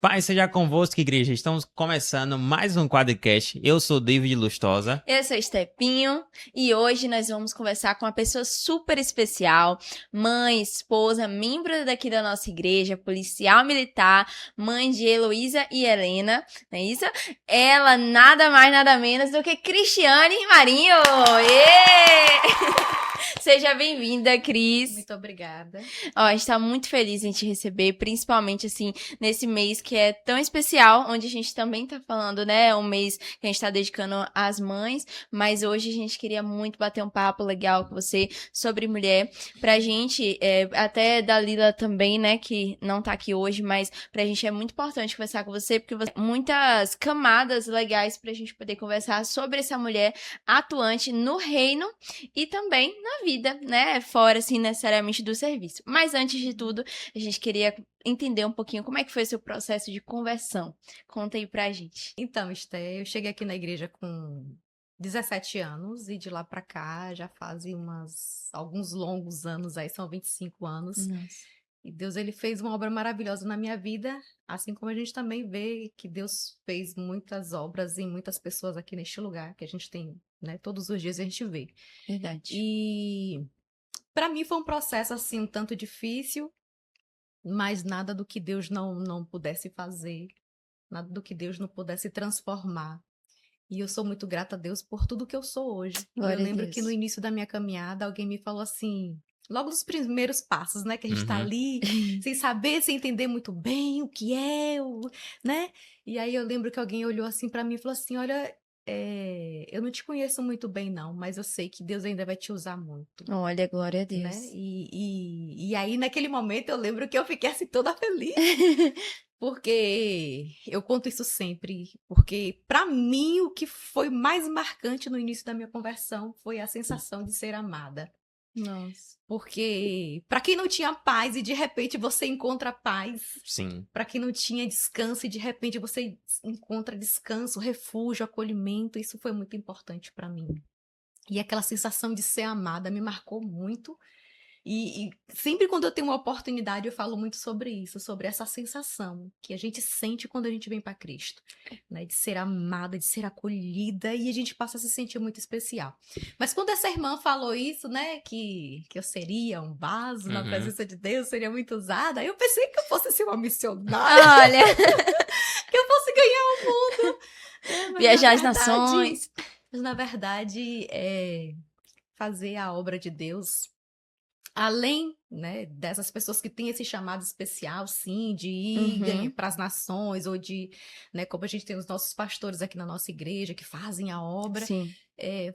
Paz seja convosco, igreja. Estamos começando mais um quadricast. Eu sou David Lustosa. Eu sou Estepinho e hoje nós vamos conversar com uma pessoa super especial, mãe, esposa, membro daqui da nossa igreja, policial militar, mãe de Heloísa e Helena, não é isso? Ela nada mais, nada menos do que Cristiane Marinho! Ê! Seja bem-vinda, Cris. Muito obrigada. Ó, a gente tá muito feliz em te receber, principalmente, assim, nesse mês que é tão especial, onde a gente também tá falando, né, um mês que a gente tá dedicando às mães, mas hoje a gente queria muito bater um papo legal com você sobre mulher. Pra gente, até da Lila também, né, que não tá aqui hoje, mas pra gente é muito importante conversar com você, porque você tem muitas camadas legais pra gente poder conversar sobre essa mulher atuante no reino e também na vida, né? Fora, assim, necessariamente do serviço. Mas antes de tudo, a gente queria entender um pouquinho como é que foi o seu processo de conversão. Conta aí pra gente. Então, Esté, eu cheguei aqui na igreja com 17 anos e de lá pra cá já fazem alguns longos anos aí, são 25 anos. Nossa. E Deus, ele fez uma obra maravilhosa na minha vida, assim como a gente também vê que Deus fez muitas obras em muitas pessoas aqui neste lugar, que a gente tem, né, todos os dias a gente vê. Verdade. E pra mim foi um processo assim um tanto difícil, mas nada do que Deus não pudesse fazer. Nada do que Deus não pudesse transformar. E eu sou muito grata a Deus por tudo que eu sou hoje. Glória Eu a lembro Deus. que no início da minha caminhada, alguém me falou assim, logo nos primeiros passos, né? Que a gente tá ali, sem saber, sem entender muito bem o que é, né? E aí eu lembro que alguém olhou assim pra mim e falou assim, olha, eu não te conheço muito bem não, mas eu sei que Deus ainda vai te usar muito. Olha, glória a Né? Deus. E aí, naquele momento, eu lembro que eu fiquei assim toda feliz. Porque eu conto isso sempre, porque para mim o que foi mais marcante no início da minha conversão foi a sensação de ser amada. Nossa. Porque para quem não tinha paz e de repente você encontra paz, Sim. para quem não tinha descanso e de repente você encontra descanso, refúgio, acolhimento, isso foi muito importante para mim. E aquela sensação de ser amada me marcou muito. E sempre quando eu tenho uma oportunidade, eu falo muito sobre isso, sobre essa sensação que a gente sente quando a gente vem para Cristo, né? De ser amada, de ser acolhida, e a gente passa a se sentir muito especial. Mas quando essa irmã falou isso, né, que eu seria um vaso na presença de Deus, seria muito usada, eu pensei que eu fosse ser uma missionária, Olha, que eu fosse ganhar o mundo. Mas viajar na as nações. mas na verdade, fazer a obra de Deus além, né, dessas pessoas que têm esse chamado especial, sim, de ir para as nações, ou de, né, como a gente tem os nossos pastores aqui na nossa igreja, que fazem a obra, Sim.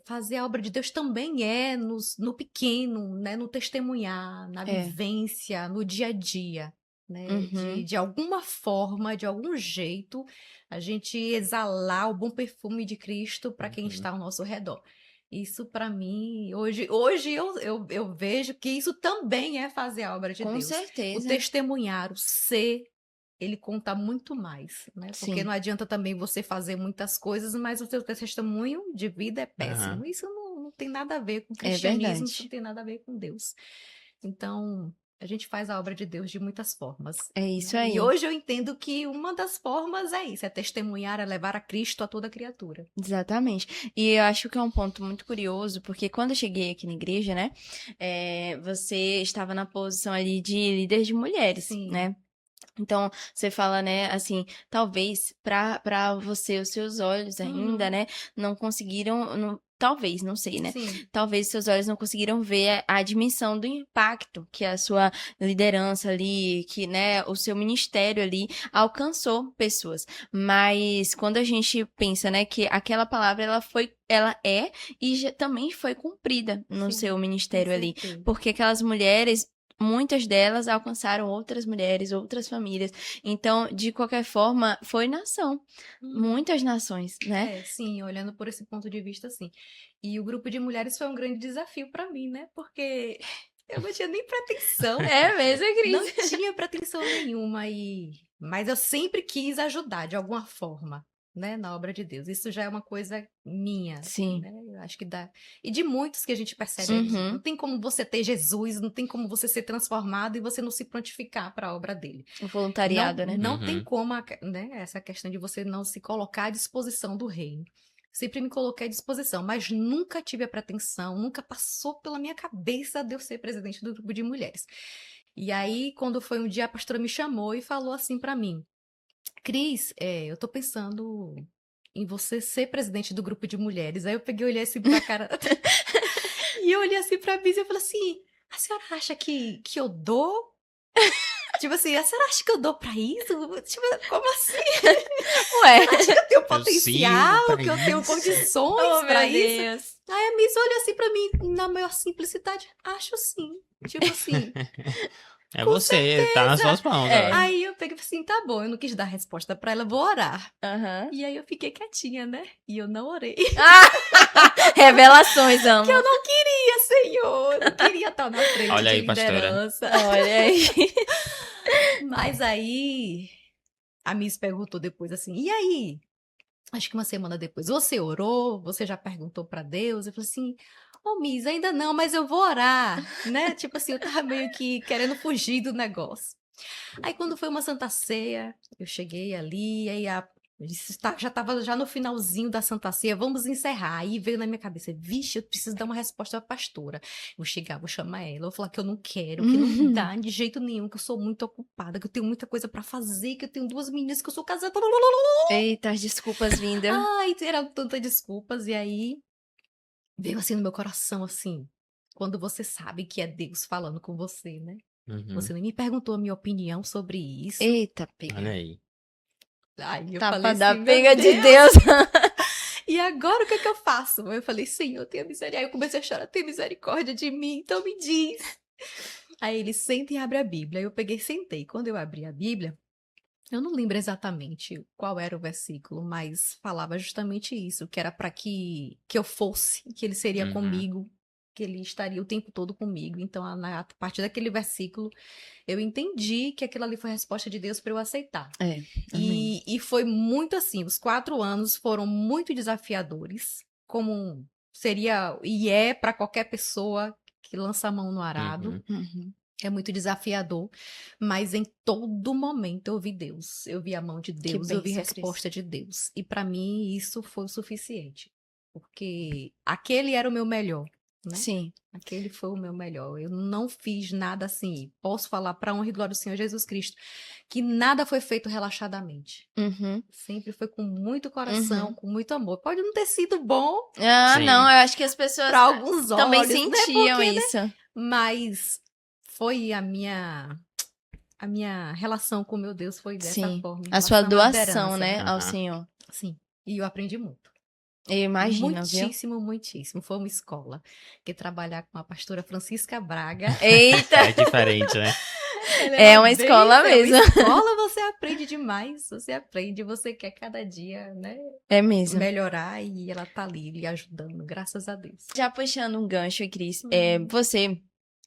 fazer a obra de Deus também é no pequeno, né, no testemunhar, na vivência, no dia a dia, né, de alguma forma, de algum jeito, a gente exalar o bom perfume de Cristo para quem está ao nosso redor. Isso para mim, hoje eu vejo que isso também é fazer a obra de Com Deus. O certeza. testemunhar, o ser, ele conta muito mais, né? Porque Sim. não adianta também você fazer muitas coisas, mas o seu testemunho de vida é péssimo. Isso não tem nada a ver com o É cristianismo, isso não verdade. tem nada a ver com Deus. Então, a gente faz a obra de Deus de muitas formas. É isso Né? aí. E hoje eu entendo que uma das formas é isso, é testemunhar, é levar a Cristo a toda criatura. Exatamente. E eu acho que é um ponto muito curioso, porque quando eu cheguei aqui na igreja, né, você estava na posição ali de líder de mulheres, Sim. né? Então, você fala, né, assim, talvez pra você, os seus olhos ainda, né, não conseguiram, talvez, não sei, né? Sim. Talvez seus olhos não conseguiram ver a dimensão do impacto que a sua liderança ali, que, né, o seu ministério ali alcançou pessoas. Mas quando a gente pensa, né, que aquela palavra ela é e também foi cumprida no Sim, seu ministério com ali, certeza. porque aquelas mulheres, muitas delas alcançaram outras mulheres, outras famílias. Então, de qualquer forma, foi nação. Muitas nações, né? Sim, olhando por esse ponto de vista, sim. E o grupo de mulheres foi um grande desafio para mim, né? Porque eu não tinha nem pretensão. É mesmo, Cris? Não tinha pretensão nenhuma, mas eu sempre quis ajudar de alguma forma. né, na obra de Deus. Isso já é uma coisa minha, Sim. né? Eu acho que dá. E de muitos que a gente percebe aqui. Uhum. Não tem como você ter Jesus, não tem como você ser transformado e você não se prontificar para a obra dele. O voluntariado, né? Não tem Uhum. como, né, essa questão de você não se colocar à disposição do reino. Sempre me coloquei à disposição, mas nunca tive a pretensão, nunca passou pela minha cabeça de eu ser presidente do grupo de mulheres. E aí, quando foi um dia, a pastora me chamou e falou assim para mim: Cris, eu tô pensando em você ser presidente do grupo de mulheres. Aí eu peguei e olhei assim pra cara. E eu olhei assim pra mim e eu falei assim: a senhora acha que eu dou? Tipo assim, a senhora acha que eu dou pra isso? Tipo, como assim? Ué. Acha que eu tenho Eu potencial, sirvo pra que eu tenho isso. condições Oh, pra meu isso? Deus. Aí a Miss olha assim pra mim, na maior simplicidade: acho sim. Tipo assim, É com você, tá nas suas mãos É. agora. Aí eu peguei e falei assim: tá bom, eu não quis dar resposta pra ela, vou orar. Aham. E aí eu fiquei quietinha, né? E eu não orei. Revelações, amo. Que eu não queria, Senhor. Eu não queria estar na frente Olha de aí, pastora. liderança. Olha aí. Mas aí a Miss perguntou depois assim: e aí? Acho que uma semana depois, você orou? Você já perguntou pra Deus? Eu falei assim: ô Miss, ainda não, mas eu vou orar, né? Tipo assim, eu tava meio que querendo fugir do negócio. Aí quando foi uma Santa Ceia, eu cheguei ali, aí já estava já no finalzinho da Santa Ceia, vamos encerrar. Aí veio na minha cabeça: vixe, eu preciso dar uma resposta à pastora. Vou chegar, vou chamar ela, vou falar que eu não quero, que não dá de jeito nenhum, que eu sou muito ocupada, que eu tenho muita coisa pra fazer, que eu tenho 2 meninas, que eu sou casada. Eita, as desculpas vindo. Ai, eram tantas desculpas. E aí veio assim no meu coração, assim, quando você sabe que é Deus falando com você, né? Uhum. Você nem me perguntou a minha opinião sobre isso. Eita, Olha pega. aí. Aí eu Tapa falei da assim: meu pega de Deus, Deus. e agora o que é que eu faço? Eu falei: Senhor, tenha misericórdia. Aí eu comecei a chorar: tenha misericórdia de mim, então me diz. Aí ele: senta e abre a Bíblia. Aí eu peguei e sentei. Quando eu abri a Bíblia, eu não lembro exatamente qual era o versículo, mas falava justamente isso, que era para que eu fosse, que ele seria Uhum. comigo, que ele estaria o tempo todo comigo. Então, a partir daquele versículo, eu entendi que aquilo ali foi a resposta de Deus para eu aceitar. É. Amém. E foi muito assim, os 4 anos foram muito desafiadores, como seria e é para qualquer pessoa que lança a mão no arado. Uhum. Uhum. É muito desafiador, mas em todo momento eu vi Deus, eu vi a mão de Que Deus, eu vi bênção, resposta de Deus. E para mim isso foi o suficiente, porque aquele era o meu melhor, né? Sim. Aquele foi o meu melhor. Eu não fiz nada assim. Posso falar para honra e glória do Senhor Jesus Cristo que nada foi feito relaxadamente. Uhum. Sempre foi com muito coração, Uhum. com muito amor. Pode não ter sido bom Ah, Sim. não, eu acho que as pessoas para alguns também olhos, né? sentiam Porque, né? isso. Mas foi a minha relação com meu Deus foi dessa Sim. forma, em A sua relação à doação, liderança. né, ao Aham. Senhor. Sim. E eu aprendi muito. Eu imagino, viu? Muitíssimo, muitíssimo. Foi uma escola. Porque trabalhar com a pastora Francisca Braga. Eita, É diferente, né? ela é uma bem- escola É mesmo. uma escola, você aprende demais. Você aprende, você quer cada dia, né? É mesmo. Melhorar e ela tá ali lhe ajudando, graças a Deus. Já puxando um gancho, Cris, Uhum. você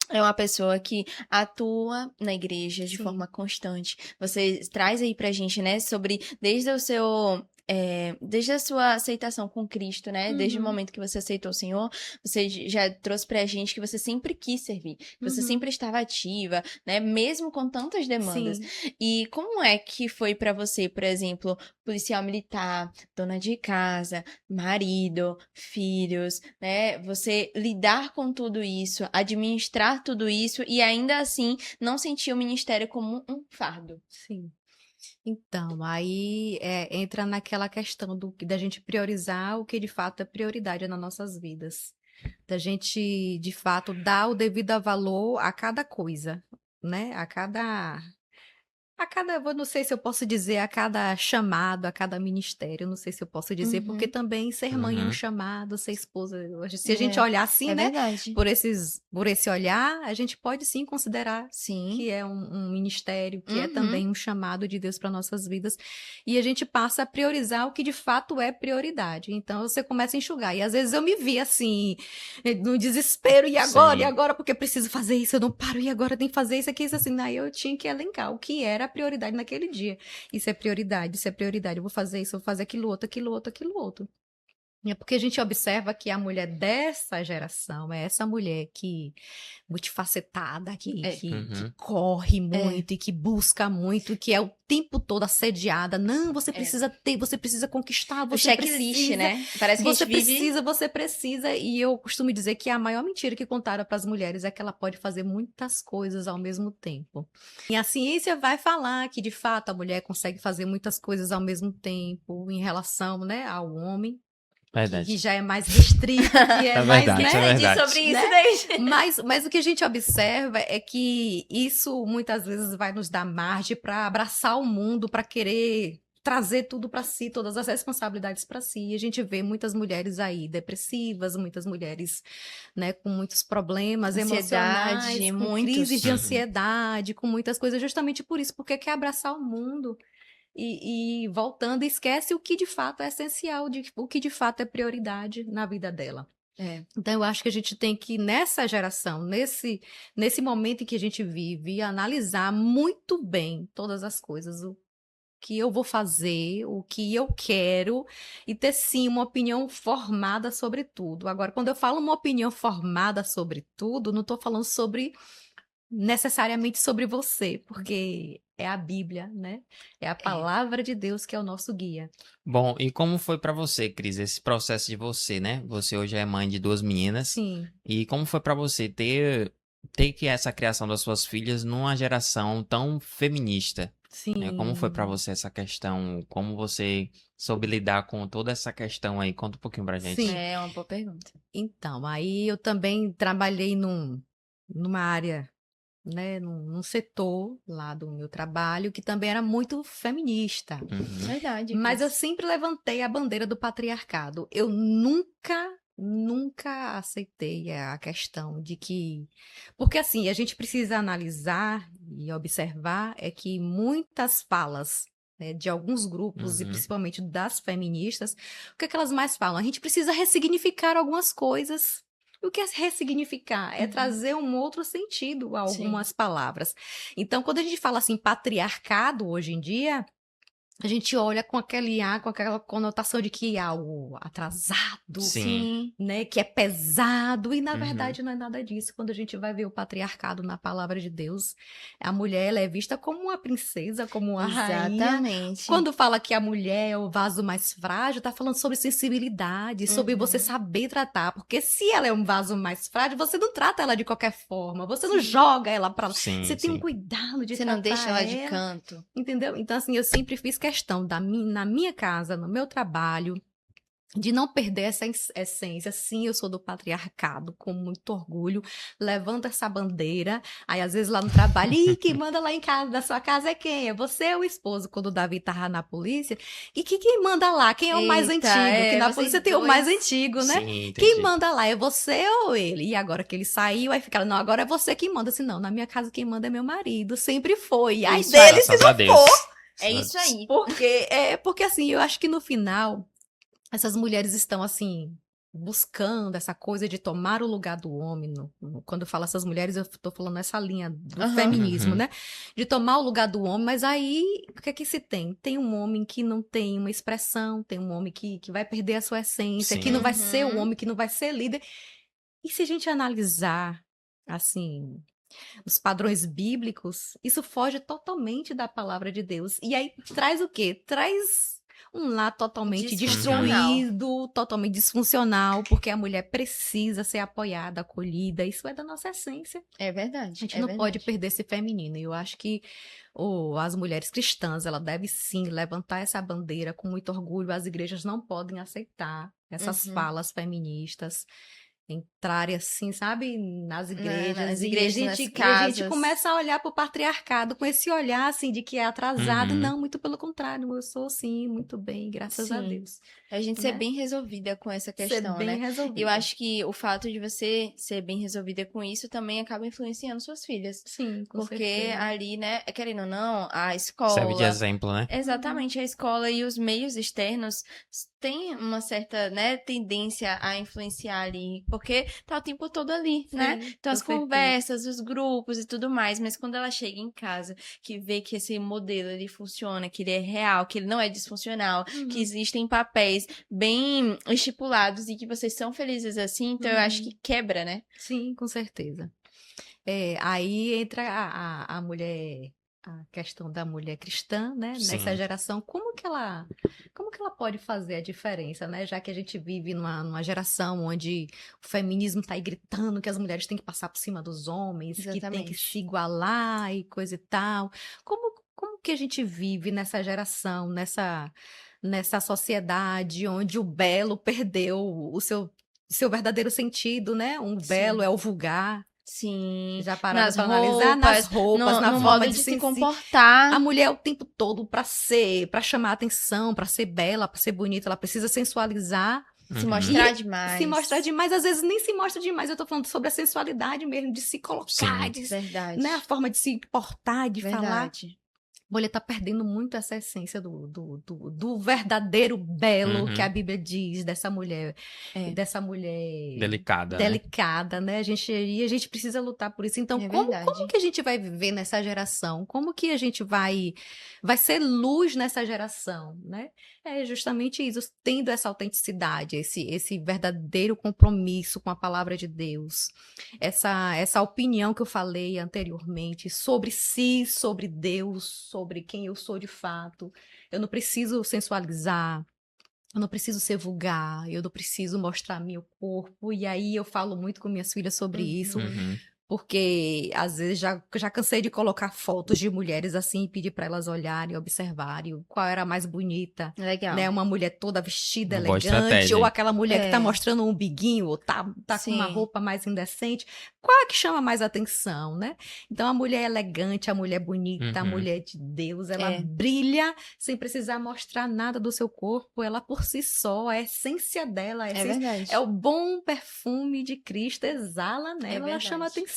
é uma pessoa que atua na igreja de Sim. forma constante. Você traz aí pra gente, né, sobre desde o seu. Desde a sua aceitação com Cristo, né? Desde o Uhum. momento que você aceitou o Senhor, você já trouxe pra gente que você sempre quis servir, que você Uhum. sempre estava ativa, né? Mesmo com tantas demandas. Sim. E como é que foi pra você, por exemplo, policial militar, dona de casa, marido, filhos, né? Você lidar com tudo isso, administrar tudo isso e ainda assim não sentir o ministério como um fardo. Sim. Então, aí entra naquela questão da gente priorizar o que de fato é prioridade nas nossas vidas. Da gente, de fato, dar o devido valor a cada coisa, né? Eu não sei se eu posso dizer a cada chamado, a cada ministério, não sei se eu posso dizer, porque Uhum. também ser mãe é um Uhum. chamado, ser esposa. Se a gente É, olhar assim, é né? verdade. Por esse olhar, a gente pode sim considerar Sim. que é um ministério, que é Uhum. também um chamado de Deus para nossas vidas. E a gente passa a priorizar o que de fato é prioridade. Então você começa a enxugar. E às vezes eu me vi assim, no desespero, e agora? E Sim. agora? Porque eu preciso fazer isso, eu não paro, e agora tem que fazer isso aqui, isso assim. Aí eu tinha que elencar o que era a prioridade naquele dia. Isso é prioridade, isso é prioridade. Eu vou fazer isso, eu vou fazer aquilo outro, aquilo outro, aquilo outro. É porque a gente observa que a mulher dessa geração é essa mulher que multifacetada, que Uhum. corre muito e que busca muito, que é o tempo todo assediada. Não, você precisa ter, você precisa conquistar, O você checklist, precisa, né? Parece que a você gente vive... você precisa. E eu costumo dizer que a maior mentira que contaram para as mulheres é que ela pode fazer muitas coisas ao mesmo tempo. E a ciência vai falar que, de fato, a mulher consegue fazer muitas coisas ao mesmo tempo em relação, né, ao homem. Que Verdade. já é mais restrito, que é É mais, verdade, né? é verdade. sobre isso, Né? né? Mas o que a gente observa é que isso muitas vezes vai nos dar margem para abraçar o mundo, para querer trazer tudo para si, todas as responsabilidades para si. E a gente vê muitas mulheres aí depressivas, muitas mulheres, né, com muitos problemas Ansiedade, emocionais, com muitos. crises de Uhum. ansiedade, com muitas coisas, justamente por isso, porque quer abraçar o mundo. E voltando, esquece o que de fato é essencial, o que de fato é prioridade na vida dela. Então, eu acho que a gente tem que, nessa geração, nesse momento em que a gente vive, analisar muito bem todas as coisas, o que eu vou fazer, o que eu quero, e ter, sim, uma opinião formada sobre tudo. Agora, quando eu falo uma opinião formada sobre tudo, não estou falando necessariamente sobre você, porque é a Bíblia, né? É a palavra de Deus que é o nosso guia. Bom, e como foi pra você, Cris, esse processo de você, né? Você hoje é mãe de 2 meninas. Sim, E como foi pra você ter que essa criação das suas filhas numa geração tão feminista, né? Como foi pra sim, você essa questão? Como você soube lidar com toda essa questão aí? Conta um pouquinho pra gente. sim. É uma boa pergunta. Então, aí eu também trabalhei numa área, né, num setor lá do meu trabalho que também era muito feminista. Uhum. Verdade, Mas eu Cris. sempre levantei a bandeira do patriarcado. Eu nunca aceitei a questão de que. Porque, assim, a gente precisa analisar e observar é que muitas falas, né, de alguns grupos, e Uhum. principalmente das feministas, o que é que elas mais falam? A gente precisa ressignificar algumas coisas. O que é ressignificar? É Uhum. trazer um outro sentido a Sim. algumas palavras. Então, quando a gente fala assim, patriarcado hoje em dia, a gente olha com com aquela conotação de que é algo atrasado, Sim. né, que é pesado, e na Uhum. verdade não é nada disso. Quando a gente vai ver o patriarcado na palavra de Deus, a mulher ela é vista como uma princesa, como uma rainha. Exatamente. Quando fala que a mulher é o vaso mais frágil, tá falando sobre sensibilidade, sobre você saber tratar, porque se ela é um vaso mais frágil, você não trata ela de qualquer forma, você não joga ela pra lá, Sim, você tem um sim. cuidado de Você tratar não deixa ela de ela. canto. Entendeu? Então, assim, eu sempre fiz questão na minha casa, no meu trabalho, de não perder essa essência. Sim, eu sou do patriarcado, com muito orgulho, levanto essa bandeira. Aí, às vezes, lá no trabalho, ih, quem manda lá em casa, da sua casa é quem? É você ou o esposo? Quando o Davi tava na polícia. E quem manda lá? Quem é o mais Eita, antigo? Que na vocês polícia tem o mais dois. antigo, né? Sim, Quem entendi. manda lá? É você ou ele? E agora que ele saiu, aí fica, não, agora é você quem manda. Assim, não, na minha casa quem manda é meu marido, sempre foi. Ai Isso dele se Graças a não Deus. for. É isso aí. Porque assim, eu acho que no final, essas mulheres estão assim, buscando essa coisa de tomar o lugar do homem. Quando eu falo essas mulheres, eu tô falando nessa linha do Aham. feminismo, Uhum. né? De tomar o lugar do homem, mas aí, o que é que se tem? Tem um homem que não tem uma expressão, tem um homem que vai perder a sua essência, que Sim. não vai ser o Uhum. homem, que não vai ser líder. E se a gente analisar, assim, os padrões bíblicos, isso foge totalmente da palavra de Deus. E aí traz o quê? Traz um lar totalmente Disfuncional. destruído, totalmente disfuncional, porque a mulher precisa ser apoiada, acolhida. Isso é da nossa essência. É A verdade. gente É não verdade. pode perder esse feminino. E eu acho que as mulheres cristãs, ela deve sim levantar essa bandeira com muito orgulho. As igrejas não podem aceitar essas Uhum. falas feministas entrarem assim, sabe, nas igrejas, nas e igrejas, nas a gente casas. começa a olhar para o patriarcado com esse olhar assim de que é atrasado. Uhum. Não, muito pelo contrário, eu sou sim, muito bem, graças a Sim. Deus. A gente ser Né? bem resolvida com essa Ser questão, bem né? resolvido. Eu acho que o fato de você ser bem resolvida com isso também acaba influenciando suas filhas. Sim, com Porque certeza. ali, né, querendo ou não, a Serve de escola. exemplo, né? Exatamente, a escola e os meios externos têm uma certa, né, tendência a influenciar ali. porque tá o tempo todo ali, né? Sim, Então, com as certeza. conversas, os grupos e tudo mais, mas quando ela chega em casa, que vê que esse modelo, ele funciona, que ele é real, que ele não é disfuncional, que existem papéis bem estipulados e que vocês são felizes assim, então eu acho que quebra, né? Sim, com certeza. Aí entra a mulher, a questão da mulher cristã, né? Nessa Sim. geração, como que ela pode fazer a diferença, né? Já que a gente vive numa geração onde o feminismo está aí gritando que as mulheres têm que passar por cima dos homens, que tem que se igualar e coisa e tal. Como que a gente vive nessa geração, nessa sociedade onde o belo perdeu o seu verdadeiro sentido, né? Um belo é o vulgar. Sim, Já pararam nas para analisar nas roupas, na no forma modo de de se se comportar. A mulher o tempo todo para chamar atenção, para ser bela, para ser bonita, ela precisa sensualizar, Se Uhum. mostrar demais. se mostrar demais, às vezes nem se mostra demais. Eu tô falando sobre a sensualidade mesmo, de se colocar, Sim. Verdade. né, a forma de se portar, de falar. Verdade. A mulher tá perdendo muito essa essência do verdadeiro belo que a Bíblia diz dessa mulher, dessa mulher Delicada, né? delicada, né? E a gente precisa lutar por isso. Então, É como verdade. que a gente vai viver nessa geração? Como que a gente vai ser luz nessa geração, né? É justamente isso, tendo essa autenticidade, esse verdadeiro compromisso com a palavra de Deus, essa opinião que eu falei anteriormente sobre si, sobre Deus, sobre quem eu sou de fato. Eu não preciso sensualizar, eu não preciso ser vulgar, eu não preciso mostrar meu corpo. E aí eu falo muito com minhas filhas sobre isso, Uhum. porque às vezes já cansei de colocar fotos de mulheres assim e pedir para elas olharem, observarem qual era a mais bonita, Legal. né? Uma mulher toda vestida, Uma boa elegante, estratégia, ou hein? aquela mulher que tá mostrando um umbiguinho, ou tá com uma Sim. roupa mais indecente. Qual é que chama mais atenção, né? Então a mulher elegante, a mulher bonita, a Uhum. mulher de Deus, ela brilha sem precisar mostrar nada do seu corpo, ela por si só, a essência dela, É verdade. é o bom perfume de Cristo, exala nela, ela verdade. chama atenção,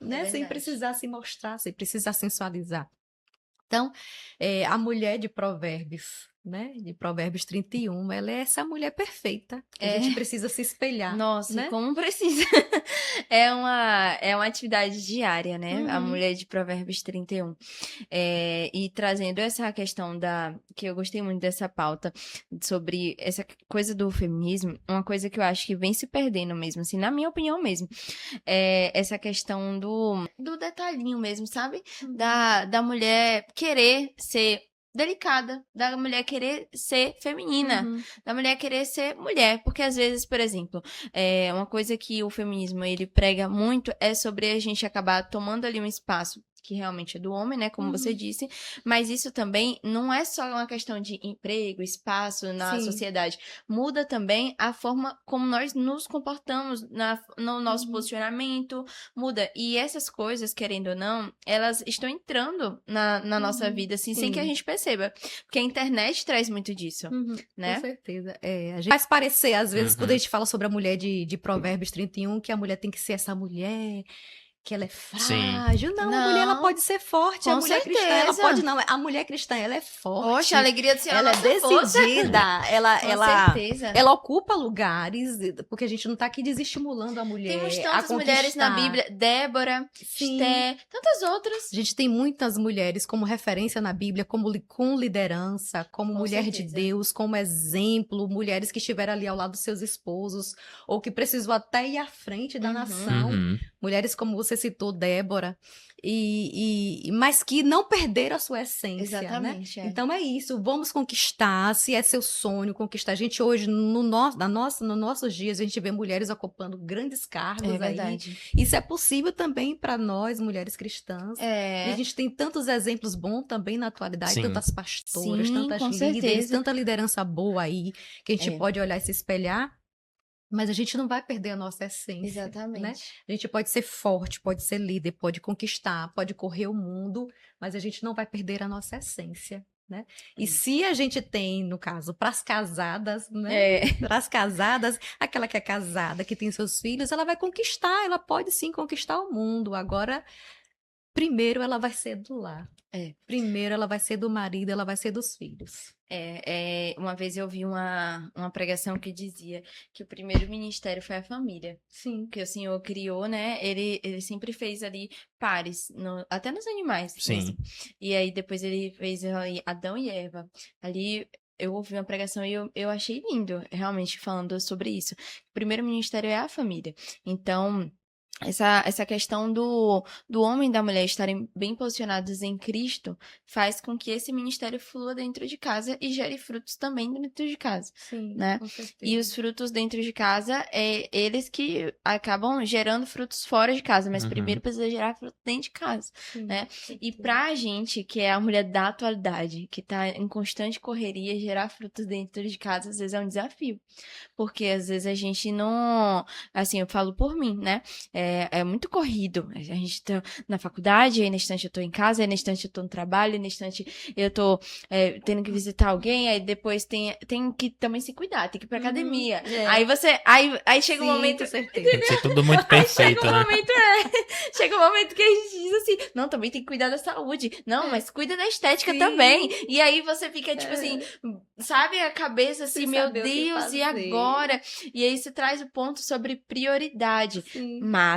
né? Sem verdade. precisar se mostrar, sem precisar sensualizar. Então, a mulher de Provérbios, né? De Provérbios 31, ela é essa mulher perfeita. A gente precisa se espelhar. Nossa, né? como precisa. É uma atividade diária, né? A mulher de Provérbios 31. E trazendo essa questão que eu gostei muito dessa pauta sobre essa coisa do feminismo, uma coisa que eu acho que vem se perdendo mesmo, assim, na minha opinião mesmo, é essa questão do detalhinho mesmo, sabe? Da mulher querer ser delicada, da mulher querer ser feminina, da mulher querer ser mulher, porque às vezes, por exemplo, uma coisa que o feminismo ele prega muito é sobre a gente acabar tomando ali um espaço que realmente é do homem, né, como você disse, mas isso também não é só uma questão de emprego, espaço na sociedade, muda também a forma como nós nos comportamos no nosso posicionamento, muda, e essas coisas, querendo ou não, elas estão entrando na nossa vida, assim, sem que a gente perceba, porque a internet traz muito disso, né? Com certeza. A gente faz parecer, às vezes, quando a gente fala sobre a mulher de Provérbios 31, que a mulher tem que ser essa mulher que ela é frágil. Não, a mulher ela pode ser forte. A mulher cristã, ela pode não. A mulher cristã, ela é forte. Poxa, a alegria do Senhor ela é decidida. Ela ocupa lugares, porque a gente não tá aqui desestimulando a mulher. Temos a tantas mulheres na Bíblia, Débora, Esté, tantas outras. A gente tem muitas mulheres como referência na Bíblia, com liderança, como mulher de Deus, como exemplo, mulheres que estiveram ali ao lado dos seus esposos, ou que precisou até ir à frente da nação. Mulheres como você citou, Débora, mas que não perderam a sua essência. Exatamente. Né? Então é isso, vamos conquistar, se é seu sonho conquistar. A gente hoje, nos nossos dias, a gente vê mulheres ocupando grandes cargos aí. Verdade. Isso é possível também para nós, mulheres cristãs. E a gente tem tantos exemplos bons também na atualidade, tantas pastoras, tantas líderes, tanta liderança boa aí, que a gente pode olhar e se espelhar. Mas a gente não vai perder a nossa essência. Exatamente. Né? A gente pode ser forte, pode ser líder, pode conquistar, pode correr o mundo, mas a gente não vai perder a nossa essência. Né? E se a gente tem, no caso, para as casadas, né? Para as casadas, aquela que é casada, que tem seus filhos, ela vai conquistar, ela pode sim conquistar o mundo. Agora, primeiro ela vai ser do lar. É. Primeiro ela vai ser do marido, ela vai ser dos filhos. Uma vez eu vi uma pregação que dizia que o primeiro ministério foi a família. Sim. Que o Senhor criou, né? Ele sempre fez ali pares, até nos animais mesmo. E aí depois ele fez ali Adão e Eva. Ali eu ouvi uma pregação e eu achei lindo, realmente, falando sobre isso. O primeiro ministério é a família. Então, essa questão do homem e da mulher estarem bem posicionados em Cristo faz com que esse ministério flua dentro de casa e gere frutos também dentro de casa. Sim, né? com certeza. E os frutos dentro de casa, eles que acabam gerando frutos fora de casa, mas primeiro precisa gerar fruto dentro de casa, Sim, né? E pra gente, que é a mulher da atualidade, que tá em constante correria, gerar frutos dentro de casa, às vezes é um desafio. Porque às vezes a gente não... Assim, eu falo por mim, né? É muito corrido. A gente tá na faculdade, aí na instante eu tô em casa, aí na instante eu tô no trabalho, aí na instante eu tô tendo que visitar alguém, aí depois tem que também se cuidar, tem que ir pra academia. Aí chega um momento... Com certeza. Tem que ser tudo muito perfeito, chega um né? momento, chega um momento que a gente diz assim, não, também tem que cuidar da saúde. Não, mas cuida da estética também. E aí você fica, tipo assim, sabe, a cabeça assim, Sem meu saber o que Deus, e fazer. agora? E aí você traz o ponto sobre prioridade. Sim. Massa.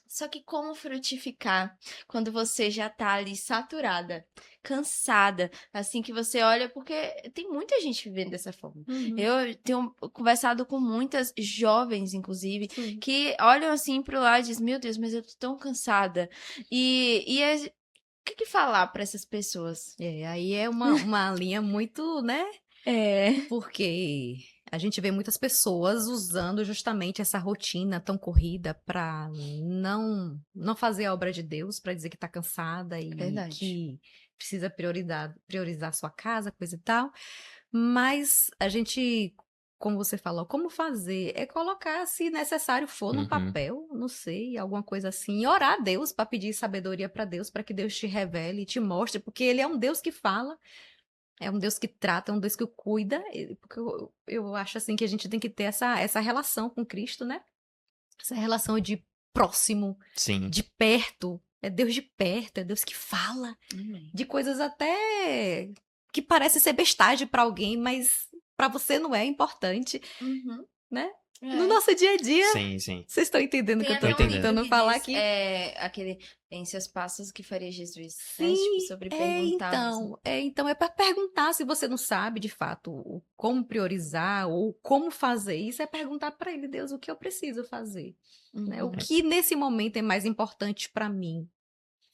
Só que como frutificar quando você já tá ali saturada, cansada, assim que você olha, porque tem muita gente vivendo dessa forma. Eu tenho conversado com muitas jovens, inclusive, Sim. que olham assim pro lado e dizem, meu Deus, mas eu tô tão cansada. O que falar para essas pessoas? Aí é uma linha muito, né? Porque a gente vê muitas pessoas usando justamente essa rotina tão corrida para não fazer a obra de Deus, para dizer que tá cansada e Verdade. que precisa priorizar sua casa, coisa e tal. Mas a gente, como você falou, como fazer? É colocar, se necessário for, no papel, não sei, alguma coisa assim, e orar a Deus para pedir sabedoria para Deus, para que Deus te revele e te mostre, porque Ele é um Deus que fala. É um Deus que trata, é um Deus que cuida, porque eu acho assim que a gente tem que ter essa relação com Cristo, né? Essa relação de próximo, Sim. de perto. É Deus de perto, é Deus que fala de coisas até que parece ser bestagem para alguém, mas para você não é importante, né? No nosso dia a dia. Sim, sim. Vocês estão entendendo o que eu tô Tem até um tentando livro falar diz, aqui? Aquele em seus passos que faria Jesus. Sim, né? Tipo, sobre perguntar mesmo. então é para perguntar se você não sabe de fato como priorizar ou como fazer isso, é perguntar para ele, Deus, o que eu preciso fazer, né? O que nesse momento é mais importante para mim,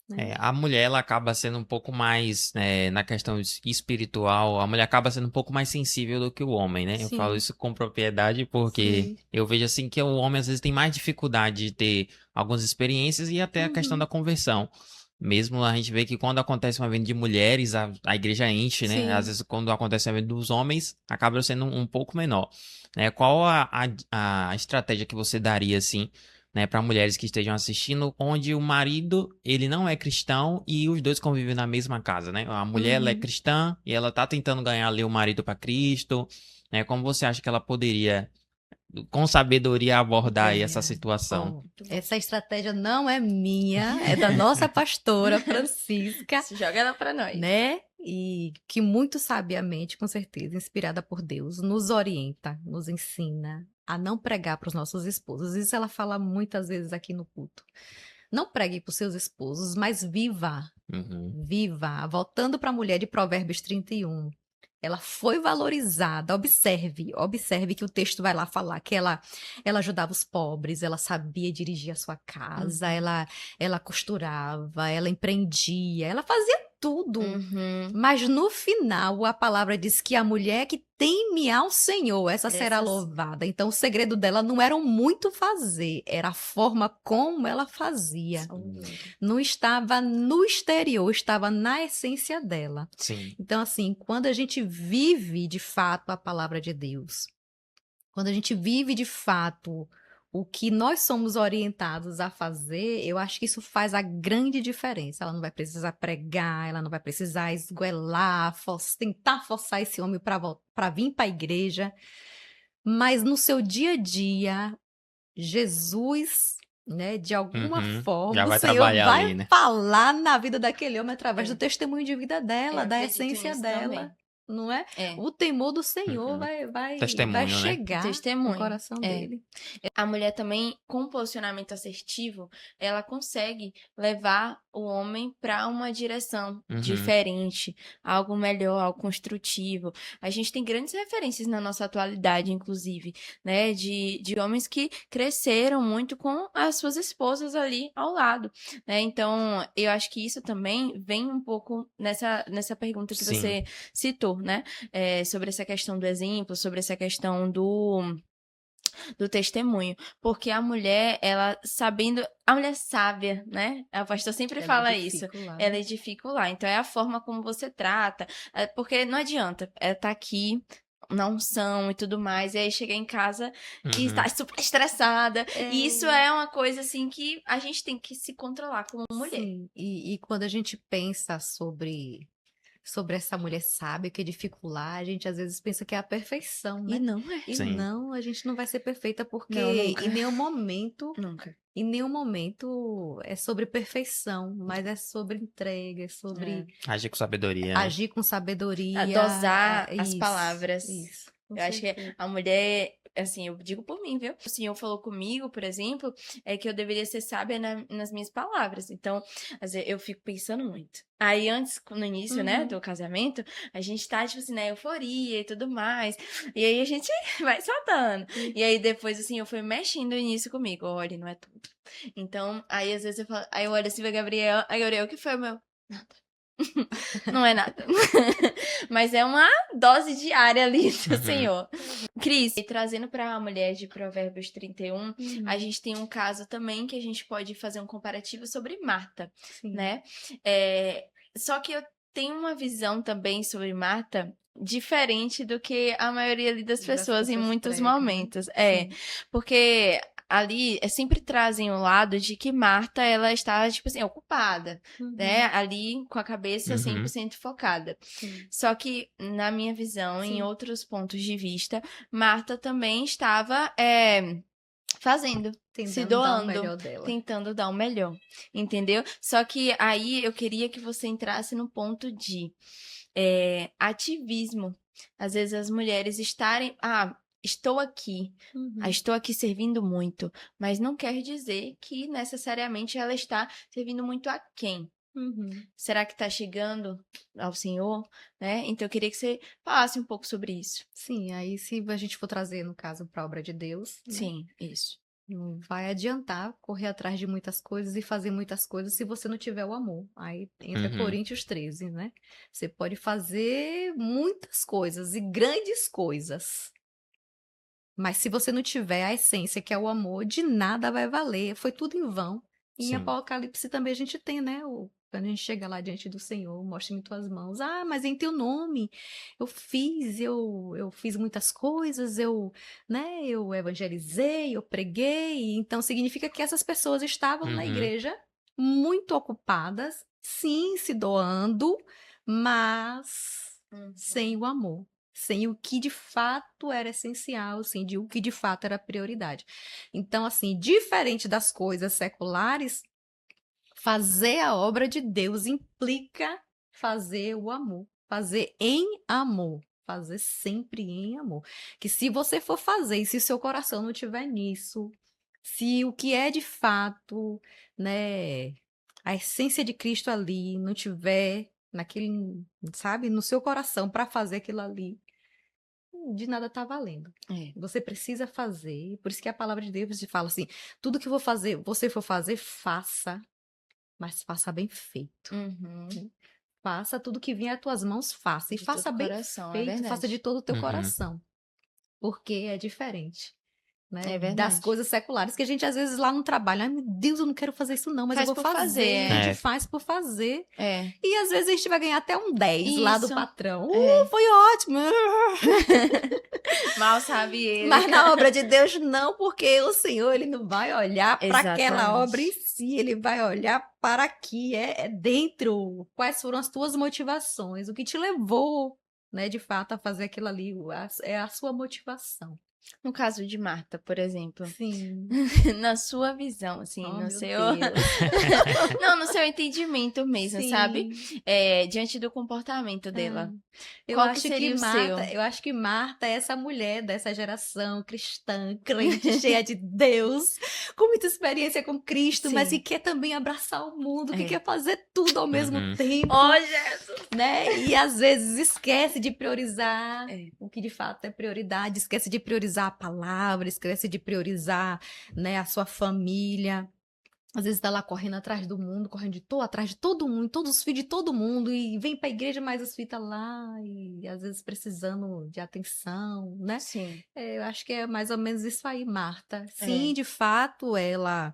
né? A mulher, ela acaba sendo um pouco mais, na questão espiritual, a mulher acaba sendo um pouco mais sensível do que o homem, né? Eu Sim. falo isso com propriedade porque Sim. eu vejo assim que o homem às vezes tem mais dificuldade de ter algumas experiências e até a questão da conversão. Mesmo a gente vê que quando acontece um evento de mulheres, a igreja enche, né? Sim. Às vezes quando acontece um evento dos homens, acaba sendo um pouco menor. Qual a estratégia que você daria, assim, né, para mulheres que estejam assistindo, onde o marido, ele não é cristão e os dois convivem na mesma casa, né? A mulher, ela é cristã e ela tá tentando ganhar ali o marido para Cristo, né? Como você acha que ela poderia, com sabedoria, abordar aí essa situação? Essa estratégia não é minha, é da nossa pastora Francisca, Joga ela pra nós. né? E que muito sabiamente, com certeza, inspirada por Deus, nos orienta, nos ensina a não pregar para os nossos esposos. Isso ela fala muitas vezes aqui no culto. Não pregue para os seus esposos, mas viva. Viva. Voltando para a mulher de Provérbios 31. Ela foi valorizada. Observe que o texto vai lá falar que ela ajudava os pobres, ela sabia dirigir a sua casa, ela costurava, ela empreendia, ela fazia tudo. Mas no final a palavra diz que a mulher que teme ao Senhor, essa será louvada. Então o segredo dela não era o muito fazer, era a forma como ela fazia. Não estava no exterior, estava na essência dela. Sim. Então, assim, quando a gente vive de fato a palavra de Deus, quando a gente vive de fato o que nós somos orientados a fazer, eu acho que isso faz a grande diferença. Ela não vai precisar pregar, ela não vai precisar esgoelar, tentar forçar esse homem para vir para a igreja. Mas no seu dia a dia, Jesus né? De alguma Uhum. forma, Já o vai Senhor trabalhar vai ali, né? falar na vida daquele homem através É. do testemunho de vida dela, Eu da acredito essência nisso dela, também. não é? É, O temor do Senhor Uhum. vai Testemunho, né? chegar no testemunho. coração É. dele. A mulher também, com posicionamento assertivo, ela consegue levar o homem para uma direção Uhum. diferente, algo melhor, algo construtivo. A gente tem grandes referências na nossa atualidade, inclusive, né, de homens que cresceram muito com as suas esposas ali ao lado, né? Então, eu acho que isso também vem um pouco nessa pergunta que Sim. você citou, né? Sobre essa questão do exemplo, sobre essa questão do testemunho, porque a mulher, ela sabendo, a mulher sábia, né? A pastor sempre Ela fala edifica isso. o lar, Ela né? edifica o lar. Então é a forma como você trata, porque não adianta, ela tá aqui na unção e tudo mais, e aí chega em casa e Uhum. está super estressada. E isso É, é uma coisa assim que a gente tem que se controlar como mulher. sim. E quando a gente pensa sobre essa mulher sábia que edifica o lar, a gente às vezes pensa que é a perfeição, E né? não é. E Sim. não, a gente não vai ser perfeita porque Não, nunca. em nenhum momento, Nunca. em nenhum momento é sobre perfeição, mas é sobre entrega, é sobre Agir com sabedoria, né? agir com sabedoria. Dosar as Isso, palavras. isso. Com Eu acho que certeza. a mulher, assim, eu digo por mim, viu? O Senhor falou comigo, por exemplo, é que eu deveria ser sábia nas minhas palavras. Então, às vezes, eu fico pensando muito. Aí, antes, no início, né, Uhum. do casamento, a gente tá, tipo assim, na euforia e tudo mais. E aí, a gente vai soltando. E aí, depois, assim, eu fui mexendo nisso comigo. Olha, não é tudo. Então, aí, às vezes, eu falo, aí eu olho assim pra Gabriel, aí Gabriel, o que foi, meu? Nada. Não é nada. Mas é uma dose diária ali do Uhum. Senhor. Cris, e trazendo para a mulher de Provérbios 31, Uhum. a gente tem um caso também que a gente pode fazer um comparativo sobre Marta, Sim. né? Só que eu tenho uma visão também sobre Marta diferente do que a maioria ali das pessoas em muitos pregam, né? momentos. Sim. Porque ali sempre trazem o lado de que Marta, ela está, tipo assim, ocupada, né? Ali com a cabeça Uhum. 100% focada. Sim. Só que, na minha visão, em Sim. outros pontos de vista, Marta também estava fazendo, se Tentando dar o doando, melhor dela. tentando dar o melhor, entendeu? Só que aí eu queria que você entrasse no ponto de ativismo. Às vezes as mulheres estarem, estou aqui, Uhum. estou aqui servindo muito, mas não quer dizer que necessariamente ela está servindo muito a quem. Uhum. Será que está chegando ao Senhor, né? Então eu queria que você falasse um pouco sobre isso. Sim, aí se a gente for trazer, no caso, para a obra de Deus, né? Sim, isso. Não vai adiantar correr atrás de muitas coisas e fazer muitas coisas se você não tiver o amor. Aí entra Uhum. Coríntios 13, né? Você pode fazer muitas coisas e grandes coisas. Mas se você não tiver a essência, que é o amor, de nada vai valer. Foi tudo em vão. E em Sim. Apocalipse também a gente tem, né? Quando a gente chega lá diante do Senhor, mostre-me tuas mãos. Ah, mas em teu nome eu fiz muitas coisas, né, eu evangelizei, eu preguei. Então significa que essas pessoas estavam na Uhum. igreja muito ocupadas, sim, se doando, mas sem o amor. Sem o que de fato era essencial, sem o que de fato era prioridade. Então, assim, diferente das coisas seculares, fazer a obra de Deus implica fazer o amor, fazer em amor, fazer sempre em amor. Que se você for fazer e se seu coração não estiver nisso, se o que é de fato, né, a essência de Cristo ali não tiver naquele, sabe, no seu coração para fazer aquilo ali, de nada tá valendo. Você precisa fazer, por isso que a palavra de Deus fala assim: tudo que você for fazer, faça, mas faça bem feito. Uhum. Faça tudo que vier às tuas mãos, faça. E De faça todo bem coração, é feito, verdade. faça de todo o teu Uhum. coração. Porque é diferente. Né, É verdade. das coisas seculares, que a gente às vezes lá no trabalho, ai meu Deus, eu não quero fazer isso não, mas Faz eu vou por fazer. fazer, A gente faz por fazer. E às vezes a gente vai ganhar até um 10 lá do Isso. patrão. Foi ótimo. Mal sabe ele. Mas na obra de Deus não, porque o Senhor ele não vai olhar para aquela Exatamente. obra em si, ele vai olhar para aqui, é dentro. Quais foram as tuas motivações, o que te levou, né, de fato, a fazer aquilo ali, é a sua motivação. No caso de Marta, por exemplo, Sim. na sua visão, assim, Oh, no meu seu... Deus. Não, no seu entendimento mesmo, sabe? Sim. Diante do comportamento dela. Eu Qual que acho que seria o Marta, seu? eu acho que Marta é essa mulher dessa geração cristã, crente, cheia de Deus, com muita experiência com Cristo, mas que Sim. quer também abraçar o mundo, que É. quer fazer tudo ao mesmo Uhum. tempo, Oh, Jesus! né? E às vezes esquece de priorizar É. o que de fato é prioridade, esquece de priorizar a palavra, esquece de priorizar, né, a sua família. Às vezes está lá correndo atrás do mundo, atrás de todo mundo, todos os filhos de todo mundo, e vem para a igreja, mas os filhos estão lá, e às vezes precisando de atenção, né? Sim. Eu acho que é mais ou menos isso aí, Marta. Sim, É. de fato, ela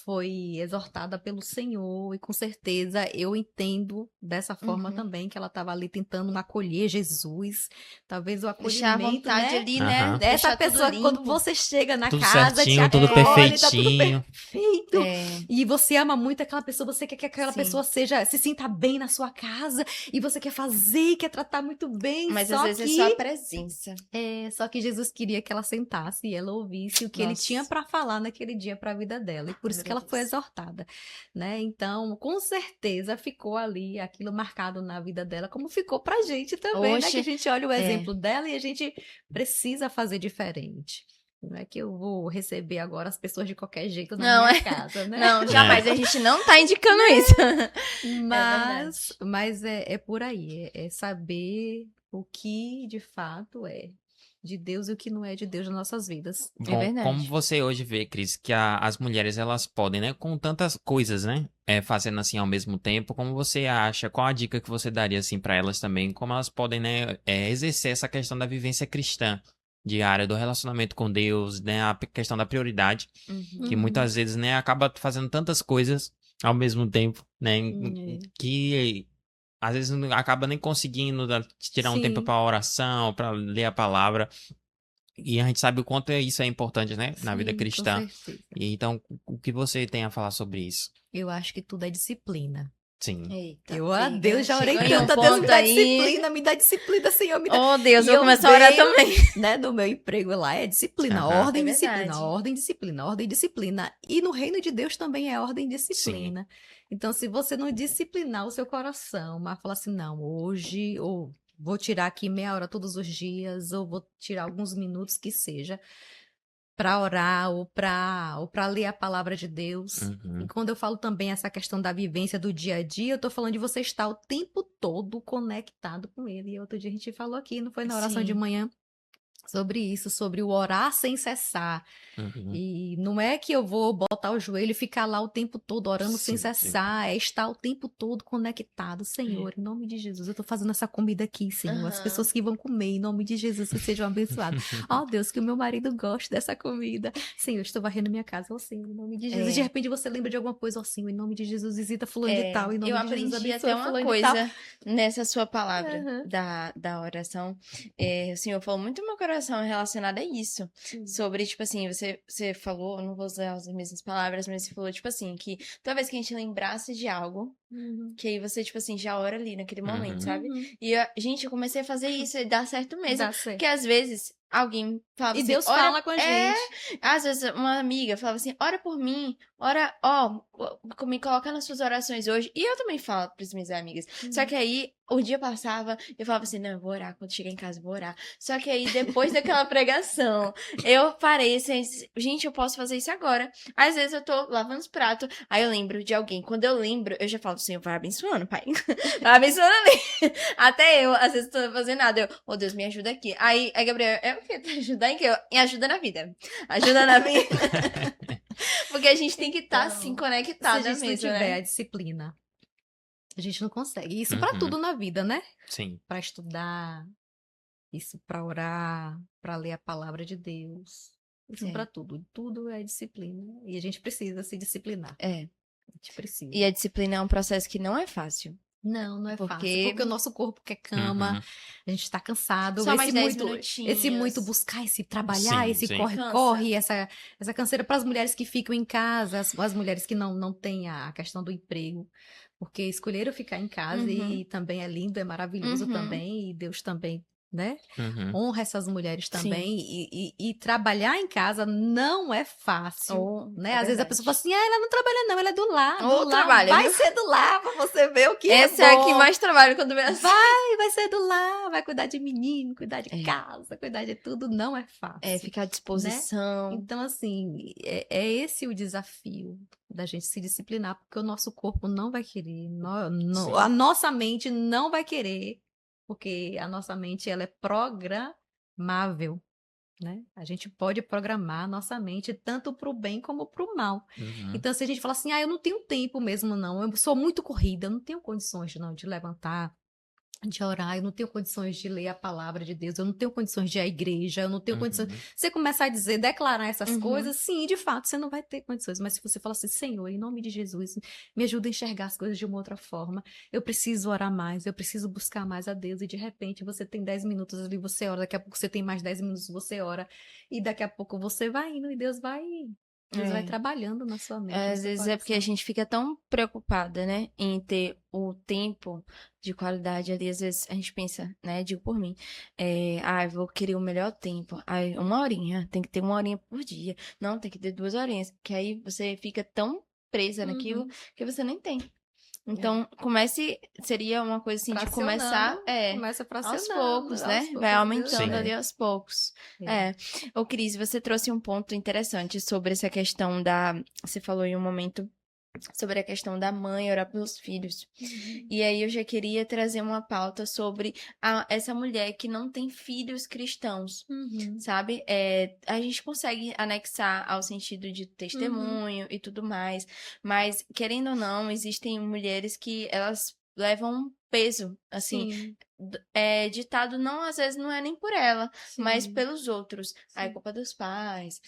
foi exortada pelo Senhor, e com certeza eu entendo dessa forma Uhum. também, que ela estava ali tentando acolher Jesus, talvez o Deixar à acolhimento, vontade né? ali, né? Aham. Dessa Deixar tudo pessoa que quando limpo. você chega na Tudo casa, te certinho, tudo acolhe, tá tudo perfeitinho. perfeito. É. E você ama muito aquela pessoa, você quer que aquela Sim. pessoa se sinta bem na sua casa, e você quer fazer, quer tratar muito bem, Mas às vezes é só a presença. só que Jesus queria que ela sentasse e ela ouvisse o que ele Nossa. tinha para falar naquele dia para a vida dela, e por isso que ela foi exortada, né? Então, com certeza ficou ali aquilo marcado na vida dela, como ficou pra gente também, né? Que a Oxe, gente olha o exemplo dela e a gente precisa fazer diferente. Não é que eu vou receber agora as pessoas de qualquer jeito na Não, minha casa, né? não, jamais. A gente não tá indicando isso. Mas é por aí, é saber o que de fato é de Deus e o que não é de Deus nas nossas vidas. É Bom, como verdade. você hoje vê, Cris, que as mulheres elas podem, né, com tantas coisas, né, fazendo assim ao mesmo tempo, como você acha, qual a dica que você daria assim para elas também, como elas podem, né, exercer essa questão da vivência cristã diária, do relacionamento com Deus, né, a questão da prioridade, Uhum. que Uhum. muitas vezes, né, acaba fazendo tantas coisas ao mesmo tempo, né, que às vezes não acaba nem conseguindo tirar um tempo Sim, para oração, para ler a palavra. E a gente sabe o quanto isso é importante, né, na vida sim, com cristã. certeza. E então, o que você tem a falar sobre isso? Eu acho que tudo é disciplina. Sim. Eita, Deus, já orei chegou em um tanto, a Deus ponto me dá aí. disciplina, Senhor, me dá. Oh, Deus, E vou eu começar a orar venho, também. né, no meu emprego lá é disciplina, Aham. ordem, É disciplina, verdade. ordem, disciplina, ordem, disciplina. E no reino de Deus também é ordem, Sim. disciplina. Então, se você não disciplinar o seu coração, mas falar assim, não, hoje, ou vou tirar aqui meia hora todos os dias, ou vou tirar alguns minutos que seja, para orar ou para ler a palavra de Deus. E Uhum. quando eu falo também essa questão da vivência do dia a dia, eu tô falando de você estar o tempo todo conectado com ele. E outro dia a gente falou aqui, não foi na oração de Sim. manhã, sobre isso, sobre o orar sem cessar. Uhum. E não é que eu vou botar o joelho e ficar lá o tempo todo orando sem Sim, sim. cessar, é estar o tempo todo conectado. Senhor, em nome de Jesus, eu tô fazendo essa comida aqui, Senhor. As Aham. pessoas que vão comer, em nome de Jesus, que sejam abençoadas. Ó Deus, que o meu marido goste dessa comida. Senhor, estou varrendo minha casa, ó Senhor, em nome de Jesus. E de repente você lembra de alguma coisa, ó Senhor, em nome de Jesus, visita fulano de tal, em nome Eu de Jesus, aprendi abençoa até uma fulano de tal. coisa nessa sua palavra Aham. da oração. O Senhor falou muito no meu coração relacionado a isso. Sobre, tipo assim, você falou, eu não vou usar as mesmas palavras, mas você falou, tipo assim, que toda vez que a gente lembrasse de algo, Uhum. que aí você, tipo assim, já ora ali naquele momento, Uhum. sabe? Uhum. E, gente, eu comecei a fazer isso e dá certo mesmo. Dá certo. Porque às vezes alguém falava E assim, Deus ora, fala com a gente. às vezes uma amiga falava assim, ora por mim, ora, me coloca nas suas orações hoje. E eu também falo pras minhas amigas. Só que aí, o dia passava, eu falava assim, não, eu vou orar, quando chegar em casa eu vou orar. Só que aí, depois daquela pregação, eu parei assim, gente, eu posso fazer isso agora. Às vezes eu tô lavando os pratos, aí eu lembro de alguém. Quando eu lembro, eu já falo, Senhor, vai abençoando, pai. Vai abençoando ali. Até eu, às vezes, tô fazendo nada. Eu, oh Deus, me ajuda aqui. Aí, Gabriel, é o quê? Te ajudar em quê? Me ajuda na vida. Ajuda na vida. Porque a gente tem que estar, assim, Se conectada a gente não mesmo, tiver né? a disciplina, a gente não consegue. Isso para Uhum. tudo na vida, né? Sim. Para estudar, isso para orar, para ler a palavra de Deus. Isso É. para tudo. Tudo é disciplina. E a gente precisa se disciplinar. É. A gente precisa. E a disciplina é um processo que não é fácil. Não é Porque- fácil. Porque o nosso corpo quer cama, Uhum. a gente tá cansado. Só mais 10 esse minutinhos. muito buscar, esse trabalhar, Sim, esse sim. corre-corre, essa canseira para as mulheres que ficam em casa, as mulheres que não têm a questão do emprego. Porque escolheram ficar em casa Uhum. e também é lindo, é maravilhoso Uhum. também, e Deus também né? Uhum. Honra essas mulheres também. E trabalhar em casa não é fácil, né? Às vezes a pessoa fala assim, ela não trabalha não, ela é do lar. Ou trabalha, vai viu? ser do lar pra você ver o que Essa é é bom. a que mais trabalha quando vem assim. Vai ser do lar, vai cuidar de menino, cuidar de casa, cuidar de tudo, não é fácil. Ficar à disposição. Né? Então, assim, é esse o desafio da gente se disciplinar, porque o nosso corpo não vai querer, a nossa mente não vai querer, porque a nossa mente, ela é programável, né? A gente pode programar a nossa mente tanto para o bem como para o mal. Uhum. Então, se a gente fala assim, eu não tenho tempo mesmo, não, eu sou muito corrida, eu não tenho condições, não, de levantar, de orar, eu não tenho condições de ler a palavra de Deus, eu não tenho condições de ir à igreja, eu não tenho condições... Você começar a dizer, declarar essas coisas, sim, de fato, você não vai ter condições, mas se você falar assim, Senhor, em nome de Jesus, me ajuda a enxergar as coisas de uma outra forma, eu preciso orar mais, eu preciso buscar mais a Deus, e de repente você tem 10 minutos ali, você ora, daqui a pouco você tem mais 10 minutos, você ora, e daqui a pouco você vai indo, e Deus vai trabalhando na sua mente. Às vezes é porque a gente fica tão preocupada, né, em ter o tempo de qualidade ali. Às vezes a gente pensa, né, digo por mim, vou querer o melhor tempo. Uma horinha, tem que ter uma horinha por dia. Não, tem que ter 2 horinhas. Que aí você fica tão presa naquilo que você nem tem. Então, seria uma coisa assim de começar começa aos poucos, né? Vai aumentando ali aos poucos. Ô, Cris, você trouxe um ponto interessante sobre essa questão você falou em um momento sobre a questão da mãe orar pelos filhos. E aí eu já queria trazer uma pauta sobre essa mulher que não tem filhos cristãos, sabe? A gente consegue anexar ao sentido de testemunho e tudo mais, mas, querendo ou não, existem mulheres que elas levam um peso, assim, ditado às vezes não é nem por ela, mas pelos outros. É culpa dos pais.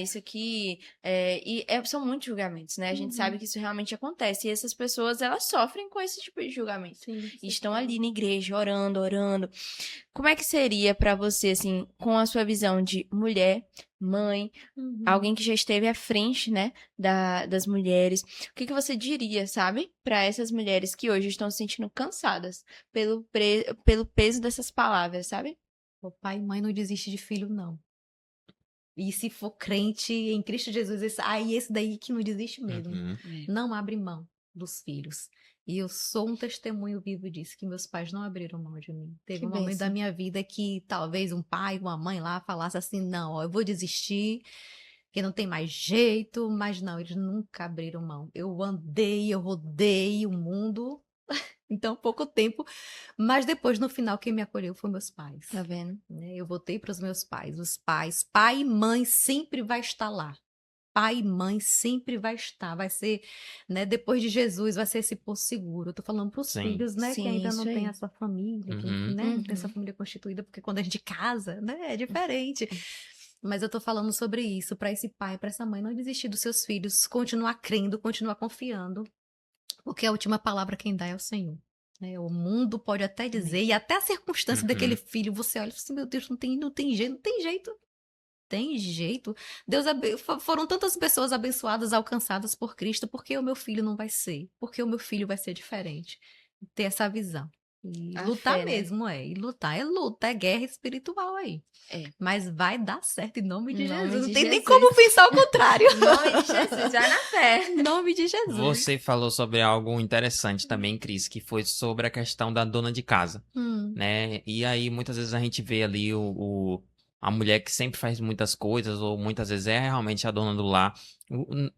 Isso aqui. São muitos julgamentos, né? A gente sabe que isso realmente acontece. E essas pessoas, elas sofrem com esse tipo de julgamento. E estão ali na igreja, orando. Como é que seria pra você, assim, com a sua visão de mulher, mãe, alguém que já esteve à frente, né, das mulheres? O que você diria, sabe, para essas mulheres que hoje estão se sentindo cansadas pelo peso dessas palavras, sabe? O pai e mãe não desiste de filho, não. E se for crente em Cristo Jesus, esse daí que não desiste mesmo. Não abre mão dos filhos. E eu sou um testemunho vivo disso, que meus pais não abriram mão de mim. Teve um momento da minha vida que talvez um pai, uma mãe lá falasse assim, não, eu vou desistir, que não tem mais jeito, mas não, eles nunca abriram mão. Eu rodei o mundo em tão pouco tempo, mas depois, no final, quem me acolheu foi meus pais. Tá vendo? Eu voltei para os meus pais. Os pais, pai e mãe sempre vai estar lá. Pai e mãe sempre vai estar, vai ser, né, depois de Jesus, vai ser esse poço seguro. Eu tô falando para os filhos, né, que ainda não tem a sua família, que, né, não tem a sua família constituída, porque quando a gente casa, né, é diferente. Mas eu tô falando sobre isso, para esse pai, para essa mãe não desistir dos seus filhos, continuar crendo, continuar confiando, porque a última palavra quem dá é o Senhor. O mundo pode até dizer, e até a circunstância daquele filho, você olha e fala assim, meu Deus, não tem jeito. Tem jeito. Foram tantas pessoas abençoadas, alcançadas por Cristo, porque o meu filho não vai ser? Porque o meu filho vai ser diferente. Ter essa visão. E lutar fé, mesmo, né? E lutar é luta, é guerra espiritual aí. Mas vai dar certo em nome de Jesus. Não tem nem como pensar o contrário. Em nome de Jesus, vai na fé. Em nome de Jesus. Você falou sobre algo interessante também, Cris, que foi sobre a questão da dona de casa, né? E aí, muitas vezes a gente vê ali a mulher que sempre faz muitas coisas, ou muitas vezes é realmente a dona do lar.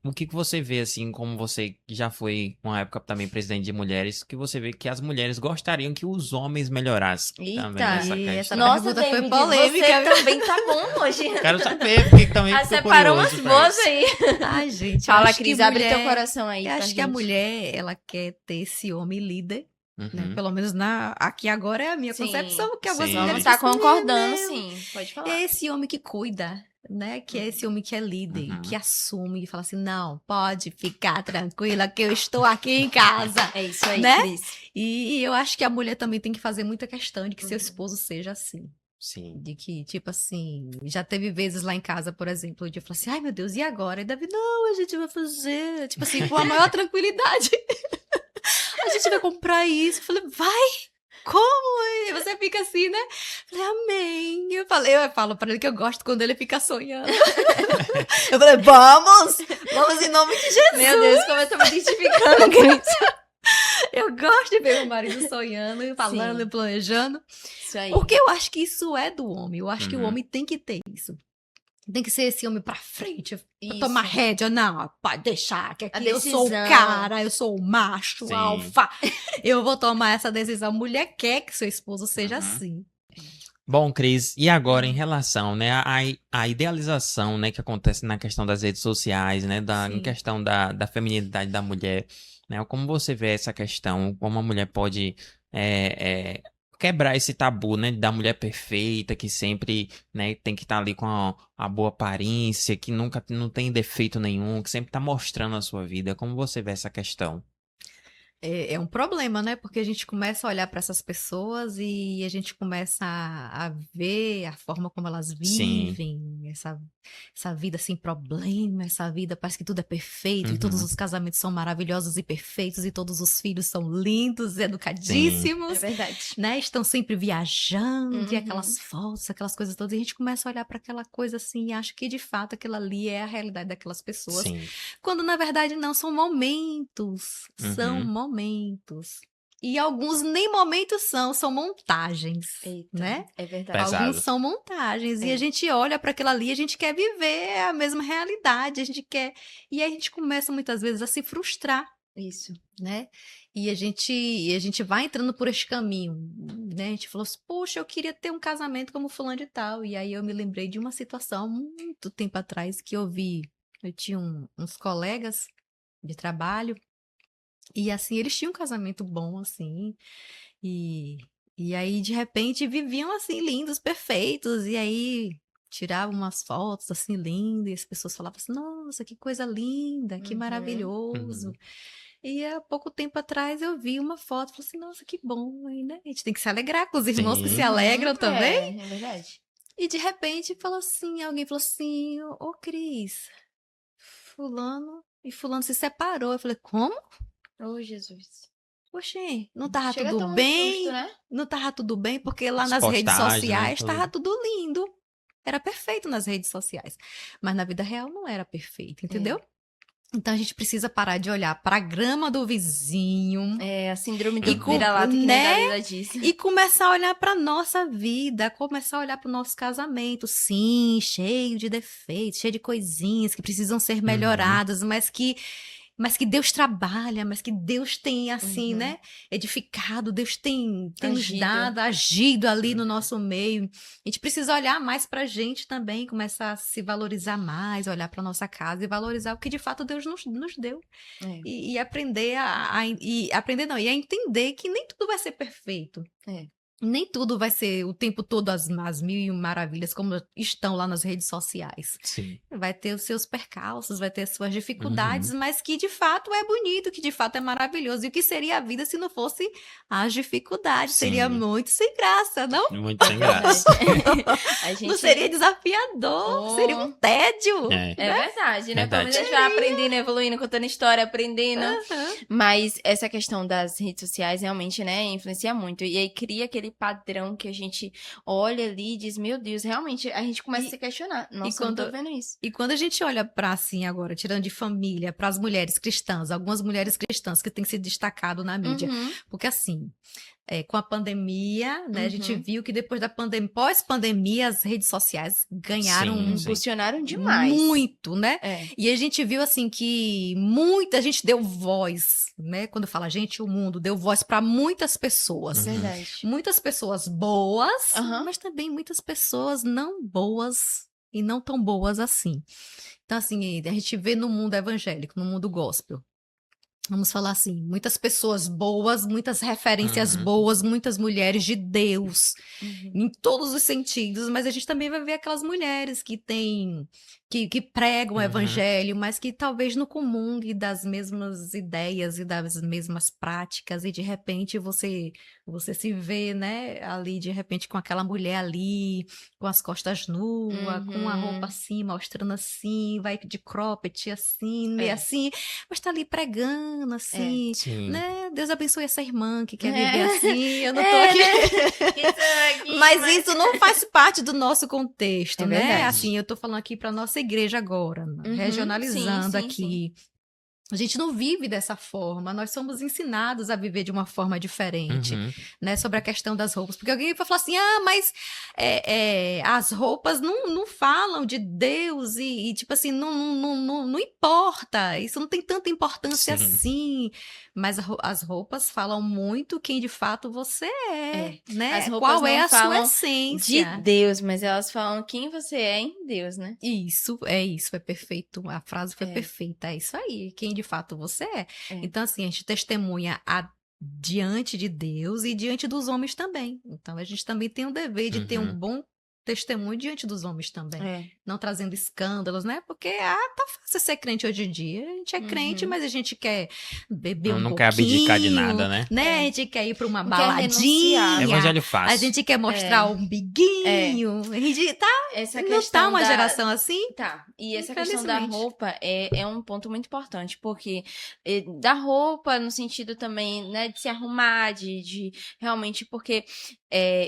O que você vê, assim, como você já foi, uma época também presidente de mulheres, que você vê que as mulheres gostariam que os homens melhorassem também nessa questão? Nossa, David, foi polêmica. Você também tá bom hoje. Quero saber, porque também ficou separou umas boas aí. Ai, gente. Fala, Cris, abre teu coração aí. Eu acho que a mulher, ela quer ter esse homem líder. Né? Pelo menos aqui agora é a minha concepção, que você está concordando, sim, pode falar. É esse homem que cuida, né? Que é esse homem que é líder, que assume e fala assim, não, pode ficar tranquila que eu estou aqui em casa. É isso aí, né? Cris. E eu acho que a mulher também tem que fazer muita questão de que seu esposo seja assim. Sim. De que, tipo assim, já teve vezes lá em casa, por exemplo, onde eu falei assim, ai meu Deus, e agora? E Davi, não, a gente vai fazer, tipo assim, com a maior tranquilidade. A gente vai comprar isso. Eu falei, vai! como? E você fica assim, né? Falei, amém. Eu falo pra ele que eu gosto quando ele fica sonhando. Eu falei, vamos em nome de Jesus. Meu Deus, como eu tô me identificando, Cris. Eu gosto de ver meu marido sonhando, e falando, Sim. e planejando. Isso aí. Porque eu acho que isso é do homem. Eu acho que o Uhum. homem tem que ter isso. Tem que ser esse homem pra frente, pra Isso. tomar rédea. Não, pode deixar, que A aqui eu sou o decisão. cara, eu sou o macho, Sim. alfa. Eu vou tomar essa decisão. Mulher quer que seu esposo seja Uhum. assim. Bom, Cris, e agora em relação, né, à idealização, né, que acontece na questão das redes sociais, né, em Sim. questão da feminilidade da mulher, né, como você vê essa questão, como a mulher pode quebrar esse tabu, né, da mulher perfeita, que sempre, né, tem que estar ali com a boa aparência, que nunca não tem defeito nenhum, que sempre está mostrando a sua vida, como você vê essa questão? É um problema, né? Porque a gente começa a olhar para essas pessoas e a gente começa a ver a forma como elas Sim. vivem, essa vida sem problema, essa vida parece que tudo é perfeito e todos Uhum. os casamentos são maravilhosos e perfeitos e todos os filhos são lindos, É educadíssimos, verdade. né? Estão sempre viajando e Uhum. aquelas fotos, aquelas coisas todas. E a gente começa a olhar para aquela coisa assim e acha que de fato aquilo ali é a realidade daquelas pessoas. Sim. Quando na verdade não, são momentos. São Uhum. momentos. E alguns nem momentos são montagens, Eita, né? é verdade. Pesado. Alguns são montagens. E É. a gente olha para aquilo ali, a gente quer viver a mesma realidade, a gente quer. E aí a gente começa muitas vezes a se frustrar, Isso. né? E a gente vai entrando por este caminho, né? A gente falou assim, poxa, eu queria ter um casamento como fulano de tal. E aí eu me lembrei de uma situação muito tempo atrás que eu tinha uns colegas de trabalho e assim, eles tinham um casamento bom, assim, e, e aí de repente viviam assim, lindos, perfeitos, e aí tiravam umas fotos assim, lindas, e as pessoas falavam assim, nossa, que coisa linda, que Uhum. maravilhoso. Uhum. E há pouco tempo atrás eu vi uma foto, falei assim, nossa, que bom, aí, né? A gente tem que se alegrar com os irmãos que Sim. se alegram também. É verdade. E de repente alguém falou assim, ô Cris, fulano e fulano se separou. Eu falei, como? Oh, Jesus. Oxê, não tava Chega a tudo dar um bem? susto, né? Não tava tudo bem? Porque lá As nas redes postagens, né, sociais tava tudo. tudo lindo. Era perfeito nas redes sociais. Mas na vida real não era perfeito, entendeu? Então a gente precisa parar de olhar pra grama do vizinho É a síndrome do E com- vira-lata que nem né? Dalila disse. e começar a olhar pra nossa vida, começar a olhar pro nosso casamento. Sim, cheio de defeitos, cheio de coisinhas que precisam ser melhoradas, mas que Deus trabalha, mas que Deus tem, assim, Uhum. né, edificado, Deus tem nos Agido. dado, agido ali no Uhum. nosso meio. A gente precisa olhar mais pra gente também, começar a se valorizar mais, olhar pra nossa casa e valorizar o que de fato Deus nos deu. É. E aprender e a entender que nem tudo vai ser perfeito. É. Nem tudo vai ser o tempo todo as mil e maravilhas como estão lá nas redes sociais. Sim. Vai ter os seus percalços, vai ter as suas dificuldades, mas que de fato é bonito, que de fato é maravilhoso. E o que seria a vida se não fosse as dificuldades? Seria Sim. muito sem graça, não? Muito sem graça. A gente... Não seria desafiador, Oh. seria um tédio. É. É verdade, né? Pelo Verdade. menos a gente vai aprendendo, evoluindo, contando história, aprendendo. Aham. Mas essa questão das redes sociais realmente, né, influencia muito. E aí cria aquele padrão que a gente olha ali e diz, meu Deus, realmente, a gente começa a se questionar. Nossa, eu não tô quando- vendo isso. E quando a gente olha para assim agora, tirando de família, para as mulheres cristãs, algumas mulheres cristãs que têm se destacado na mídia, Uhum. porque assim, com a pandemia, né, a gente Uhum. viu que depois da pandemia, pós-pandemia, as redes sociais ganharam Sim, sim. Impulsionaram demais. muito, né? É. E a gente viu assim que muita gente deu voz, né? Quando fala gente, o mundo deu voz para muitas pessoas. Uhum. Verdade. Muitas pessoas boas, Aham. mas também muitas pessoas não boas e não tão boas assim. Então, assim, a gente vê no mundo evangélico, no mundo gospel. Vamos falar assim, muitas pessoas boas, muitas referências Uhum. boas, muitas mulheres de Deus, Uhum. em todos os sentidos, mas a gente também vai ver aquelas mulheres que que pregam o Uhum. evangelho, mas que talvez não comungue das mesmas ideias e das mesmas práticas, e de repente você se vê, né, ali de repente com aquela mulher ali, com as costas nuas, com a roupa assim, mostrando assim, vai de cropped assim, meio assim, mas tá ali pregando assim, Sim. né? Deus abençoe essa irmã que quer É. viver assim, eu não tô É, aqui. né? Mas isso não faz parte do nosso contexto, É né? verdade. Assim, eu tô falando aqui para nossa igreja agora, Uhum, regionalizando sim, sim. aqui. A gente não vive dessa forma, nós somos ensinados a viver de uma forma diferente, Uhum. né? Sobre a questão das roupas. Porque alguém vai falar assim, mas as roupas não falam de Deus e tipo assim, não importa, isso não tem tanta importância Sim. assim. Mas as roupas falam muito quem de fato você é, né? As roupas Qual é não a sua falam de essência? Deus, mas elas falam quem você é em Deus, né? Isso, é perfeito. A frase foi perfeita. É isso aí, quem de fato você é. Então, assim, a gente testemunha diante de Deus e diante dos homens também. Então, a gente também tem o dever de ter um Uhum. bom testemunho diante dos homens também. É. Não trazendo escândalos, né? Porque, tá fácil ser crente hoje em dia. A gente é crente, mas a gente quer beber um Não quer abdicar de nada, pouquinho, né? né? A gente quer ir pra uma Não quer renunciar. baladinha. Evangelho A fácil. gente quer mostrar o umbiguinho. A gente Essa não questão tá uma da... geração assim? Tá, e essa questão da Infelizmente. roupa é um ponto muito importante, porque da roupa no sentido também, né, de se arrumar, de realmente, porque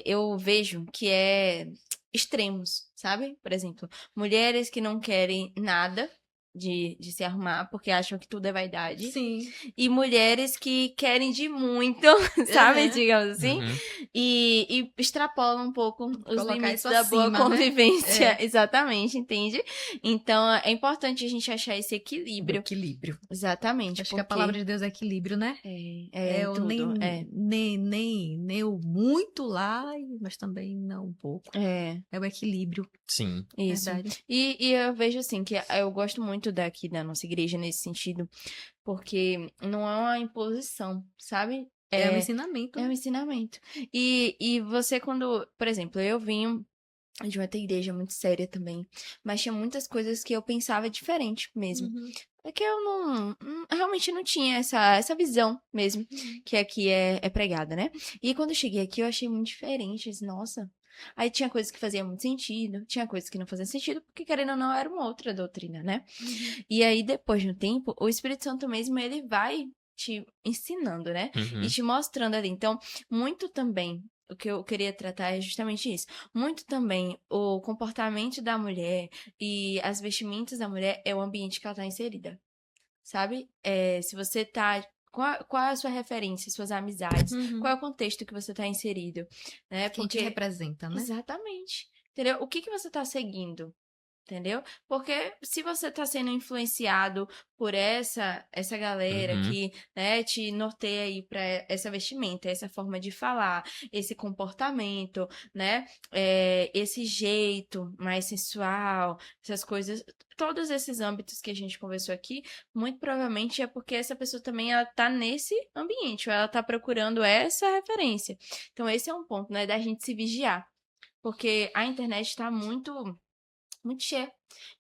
eu vejo que é extremos, sabe? Por exemplo, mulheres que não querem nada de se arrumar, porque acham que tudo é vaidade, Sim. e mulheres que querem de muito, sabe? Uhum. Digamos assim. Uhum. E extrapolam um pouco os Colocar limites isso da boa acima, né? convivência. Exatamente, entende? Então, é importante a gente achar esse O equilíbrio. equilíbrio. Exatamente. Acho que a palavra de Deus é equilíbrio, né? É o tudo. nem o muito lá, mas também não um pouco. É o equilíbrio. Sim. Isso. Verdade. E eu vejo assim que eu gosto muito daqui da nossa igreja nesse sentido, porque não é uma imposição, sabe? É um ensinamento. É um Né? ensinamento. E você, quando, por exemplo, eu vim de uma igreja muito séria também, mas tinha muitas coisas que eu pensava diferente mesmo. Uhum. É que eu realmente não tinha essa visão mesmo, que aqui é pregada, né? E quando eu cheguei aqui, eu achei muito diferente. Eu disse, nossa. Aí tinha coisas que faziam muito sentido, tinha coisas que não faziam sentido, porque querendo ou não, era uma outra doutrina, né? E aí, depois de um tempo, o Espírito Santo mesmo, ele vai te ensinando, né? E Uhum. te mostrando ali. Então, muito também, o que eu queria tratar é justamente isso. Muito também o comportamento da mulher e as vestimentas da mulher é o ambiente que ela tá inserida. Sabe? Se você tá. Qual é a sua referência, suas amizades? Qual é o contexto que você tá inserido? Né? Quem te representa, né? Exatamente. Entendeu? O que você tá seguindo? Entendeu? Porque se você tá sendo influenciado por essa galera Uhum. que, né, te norteia aí pra essa vestimenta, essa forma de falar, esse comportamento, né, esse jeito mais sensual, essas coisas, todos esses âmbitos que a gente conversou aqui, muito provavelmente é porque essa pessoa também ela tá nesse ambiente, ou ela tá procurando essa referência. Então esse é um ponto, né, da gente se vigiar. Porque a internet tá muito cheia.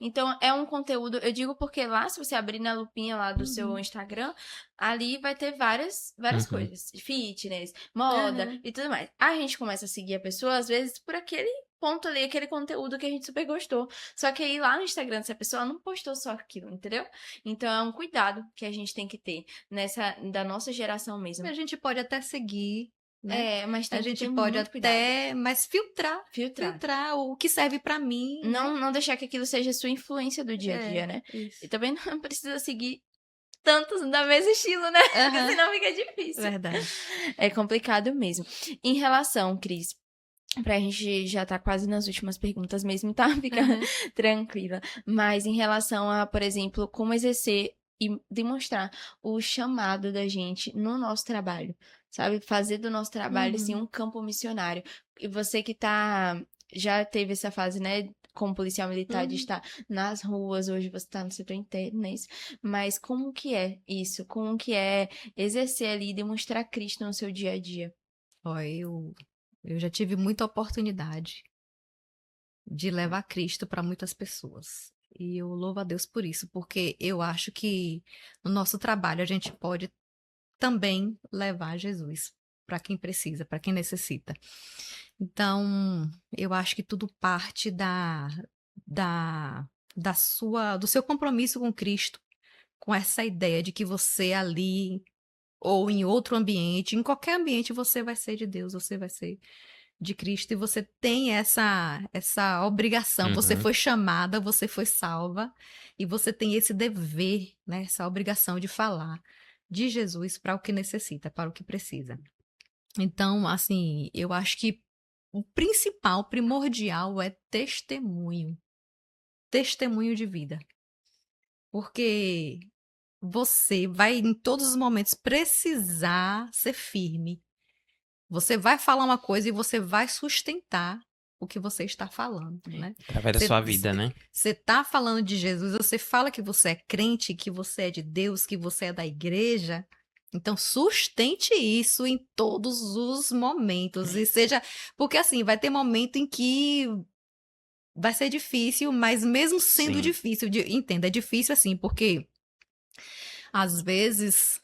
Então, é um conteúdo, eu digo porque lá, se você abrir na lupinha lá do seu Instagram, ali vai ter várias Uhum. coisas. Fitness, moda e tudo mais. A gente começa a seguir a pessoa, às vezes, por aquele ponto ali, aquele conteúdo que a gente super gostou. Só que aí lá no Instagram dessa pessoa, ela não postou só aquilo, entendeu? Então, é um cuidado que a gente tem que ter da nossa geração mesmo. A gente pode até seguir, né? Mas tem A que gente ter pode muito cuidado. mas filtrar o que serve pra mim, né? Não deixar que aquilo seja a sua influência do dia a dia, né? Isso. E também não precisa seguir tantos da mesmo estilo, né? Porque senão fica difícil. Verdade. É complicado mesmo. Em relação, Cris, pra gente já tá quase nas últimas perguntas mesmo, tá? Fica tranquila. Mas em relação a, por exemplo, como exercer e demonstrar o chamado da gente no nosso trabalho, sabe? Fazer do nosso trabalho, assim, um campo missionário. E você que já teve essa fase, né? Como policial militar, de estar nas ruas, hoje você está no setor interno, não é isso? Mas como que é isso? Como que é exercer ali e demonstrar Cristo no seu dia a dia? Ó, eu já tive muita oportunidade de levar Cristo para muitas pessoas. E eu louvo a Deus por isso, porque eu acho que no nosso trabalho a gente pode também levar Jesus para quem precisa, para quem necessita. Então, eu acho que tudo parte da, do seu compromisso com Cristo, com essa ideia de que você ali ou em outro ambiente, em qualquer ambiente você vai ser de Deus, você vai ser de Cristo e você tem essa obrigação, você Uhum. foi chamada, você foi salva e você tem esse dever, né, essa obrigação de falar de Jesus para o que necessita, para o que precisa. Então, assim, eu acho que o principal, primordial é testemunho, testemunho de vida. Porque você vai em todos os momentos precisar ser firme. Você vai falar uma coisa e você vai sustentar o que você está falando, né? Através da sua vida, né? Você está falando de Jesus, você fala que você é crente, que você é de Deus, que você é da igreja. Então, sustente isso em todos os momentos. E seja. Porque, assim, vai ter momento em que vai ser difícil, mas mesmo sendo Sim. difícil, entenda, é difícil assim, porque às vezes.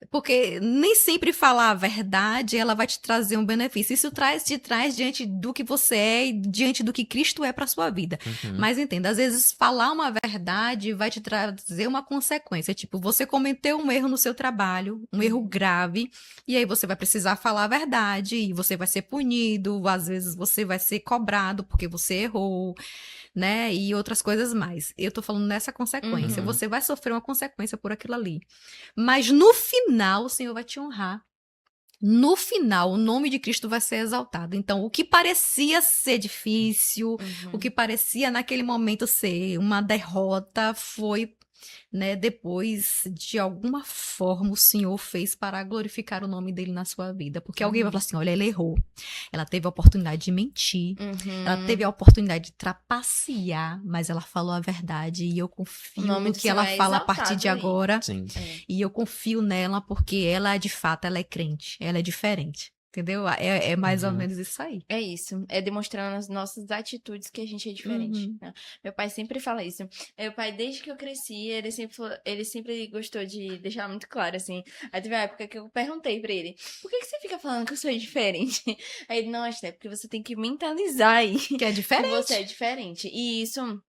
Porque nem sempre falar a verdade, ela vai te trazer um benefício. Isso te traz diante do que você é e diante do que Cristo é para sua vida. Uhum. Mas entenda, às vezes falar uma verdade vai te trazer uma consequência. Tipo, você cometeu um erro no seu trabalho, um erro grave, e aí você vai precisar falar a verdade e você vai ser punido, às vezes você vai ser cobrado porque você errou, né? E outras coisas mais. Eu tô falando nessa consequência. Uhum. Você vai sofrer uma consequência por aquilo ali. Mas no final, o Senhor vai te honrar. No final, o nome de Cristo vai ser exaltado. Então, o que parecia ser difícil, o que parecia naquele momento ser uma derrota, foi, né, depois, de alguma forma, o Senhor fez para glorificar o nome dele na sua vida. Porque alguém vai falar assim: olha, ela errou. Ela teve a oportunidade de mentir. Ela teve a oportunidade de trapacear, mas ela falou a verdade. E eu O confio nome no do que Senhor ela é fala a partir exaltado de aí. agora. Sim. E eu confio nela porque ela, de fato, ela é crente. Ela é diferente. Entendeu? É mais ou Uhum. menos isso aí. É isso, é demonstrando nas nossas atitudes que a gente é diferente, Uhum. né? Meu pai sempre fala isso. Meu pai, desde que eu cresci, ele sempre gostou de deixar muito claro, assim. Aí teve uma época que eu perguntei pra ele, por que você fica falando que eu sou diferente? Aí ele, não, acho que é porque você tem que mentalizar aí Que é que você é diferente. diferente. E isso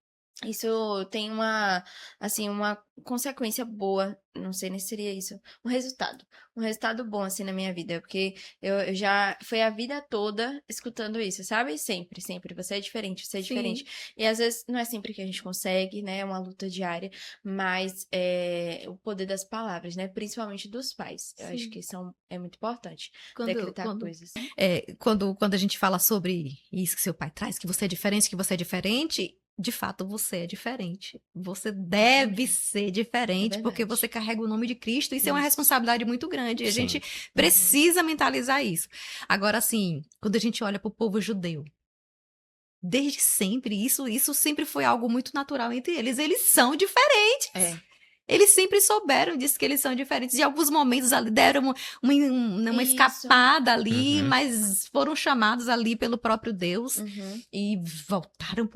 tem assim, uma consequência boa, não sei nem se seria isso, um resultado bom, assim, na minha vida, porque eu já, foi a vida toda escutando isso, sabe? Sempre, sempre, você é diferente, você é diferente. Sim. E às vezes não é sempre que a gente consegue, né? É uma luta diária, mas é o poder das palavras, né? Principalmente dos pais. Eu acho Sim. que é muito importante Quando, decretar quando, coisas. quando a gente fala sobre isso que seu pai traz, que você é diferente, de fato você é diferente. Você deve ser É diferente porque verdade. você carrega o nome de Cristo. Isso é uma Isso. responsabilidade muito grande. E a gente Sim. precisa mentalizar isso. Agora, assim, quando a gente olha para o povo judeu, desde sempre, isso sempre foi algo muito natural entre eles. Eles são diferentes. É. Eles sempre souberam disso, que eles são diferentes. Em alguns momentos ali deram uma Isso. escapada ali, Uhum. mas foram chamados ali pelo próprio Deus Uhum. e voltavam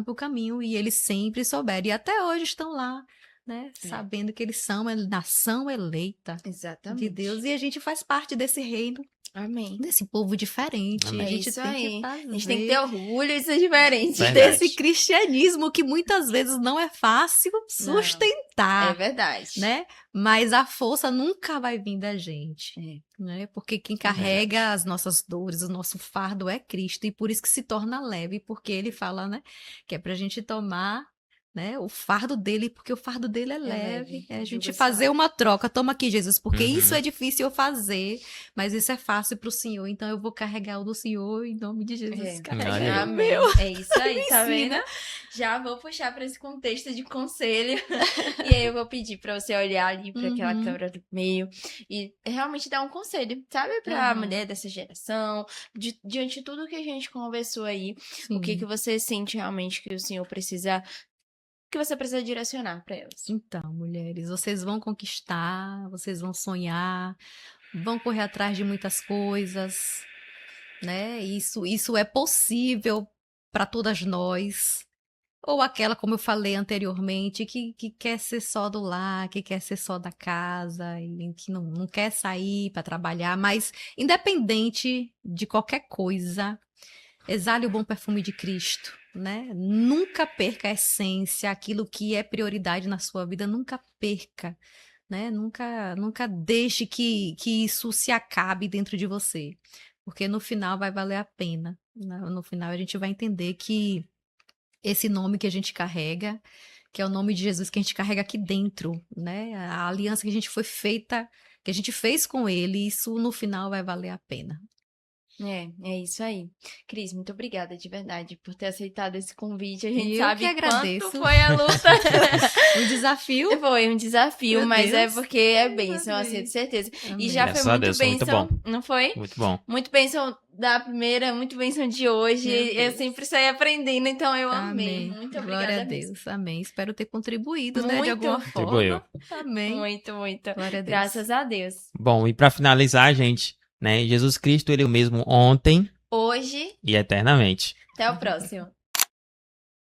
para o caminho, e eles sempre souberam. E até hoje estão lá, né? É. Sabendo que eles são a nação eleita de Deus. Exatamente. E a gente faz parte desse reino, Amém. desse povo diferente. E a É gente isso tem que aí. A gente tem que ter fazer orgulho de ser diferente. Verdade. desse cristianismo que muitas vezes não é fácil Não, é sustentar, verdade. né? Mas a força nunca vai vir da gente, É. né? Porque quem verdade. carrega as nossas dores, o nosso fardo é Cristo, e por isso que se torna leve, porque ele fala, né, que é pra gente tomar, né, o fardo dele, porque o fardo dele é leve. É a gente Julga-se fazer leve. uma troca. Toma aqui, Jesus, porque isso Uhum. é difícil eu fazer, mas isso é fácil pro Senhor, então eu vou carregar o do Senhor em nome de Jesus. É. Carrega Olha aí. o Amém. meu. É isso aí, tá ensina. vendo? Já vou puxar pra esse contexto de conselho. E aí eu vou pedir pra você olhar ali pra aquela Uhum. câmera do meio e realmente dar um conselho, sabe? Pra Uhum. mulher dessa geração, diante de tudo que a gente conversou aí, o que Sim. você sente realmente que o Senhor precisa, que você precisa direcionar pra elas. Então, mulheres, vocês vão conquistar, vocês vão sonhar, vão correr atrás de muitas coisas, né? Isso é possível para todas nós. Ou aquela, como eu falei anteriormente, que quer ser só do lar, que quer ser só da casa, e que não quer sair para trabalhar, mas independente de qualquer coisa, exale o bom perfume de Cristo, né? Nunca perca a essência, aquilo que é prioridade na sua vida, nunca perca, né? Nunca deixe que isso se acabe dentro de você, porque no final vai valer a pena, né? No final a gente vai entender que esse nome que a gente carrega, que é o nome de Jesus que a gente carrega aqui dentro, né? A aliança que a gente foi feita, que a gente fez com ele, isso no final vai valer a pena. É isso aí. Cris, muito obrigada de verdade por ter aceitado esse convite. A gente Eu sabe que agradeço. quanto foi a luta. Um desafio. Foi um desafio, Meu mas Deus. porque é Ai, bênção, amei. assim, de certeza. Amei. E já Graças foi a muito Deus, foi muito bênção, bom. não foi? Muito bom. Muito bênção da primeira, muito bênção de hoje. Meu Eu Deus. sempre saí aprendendo, então eu amei. Amém. Muito Glória obrigada a mesmo. Deus. Amém. Espero ter contribuído, né, de Muito. alguma Contribuiu. forma. Amém. Muito, muito. Glória a Deus. Graças a Deus. Bom, e pra finalizar, gente, né? Jesus Cristo, ele é o mesmo ontem Hoje, e eternamente. até o próximo.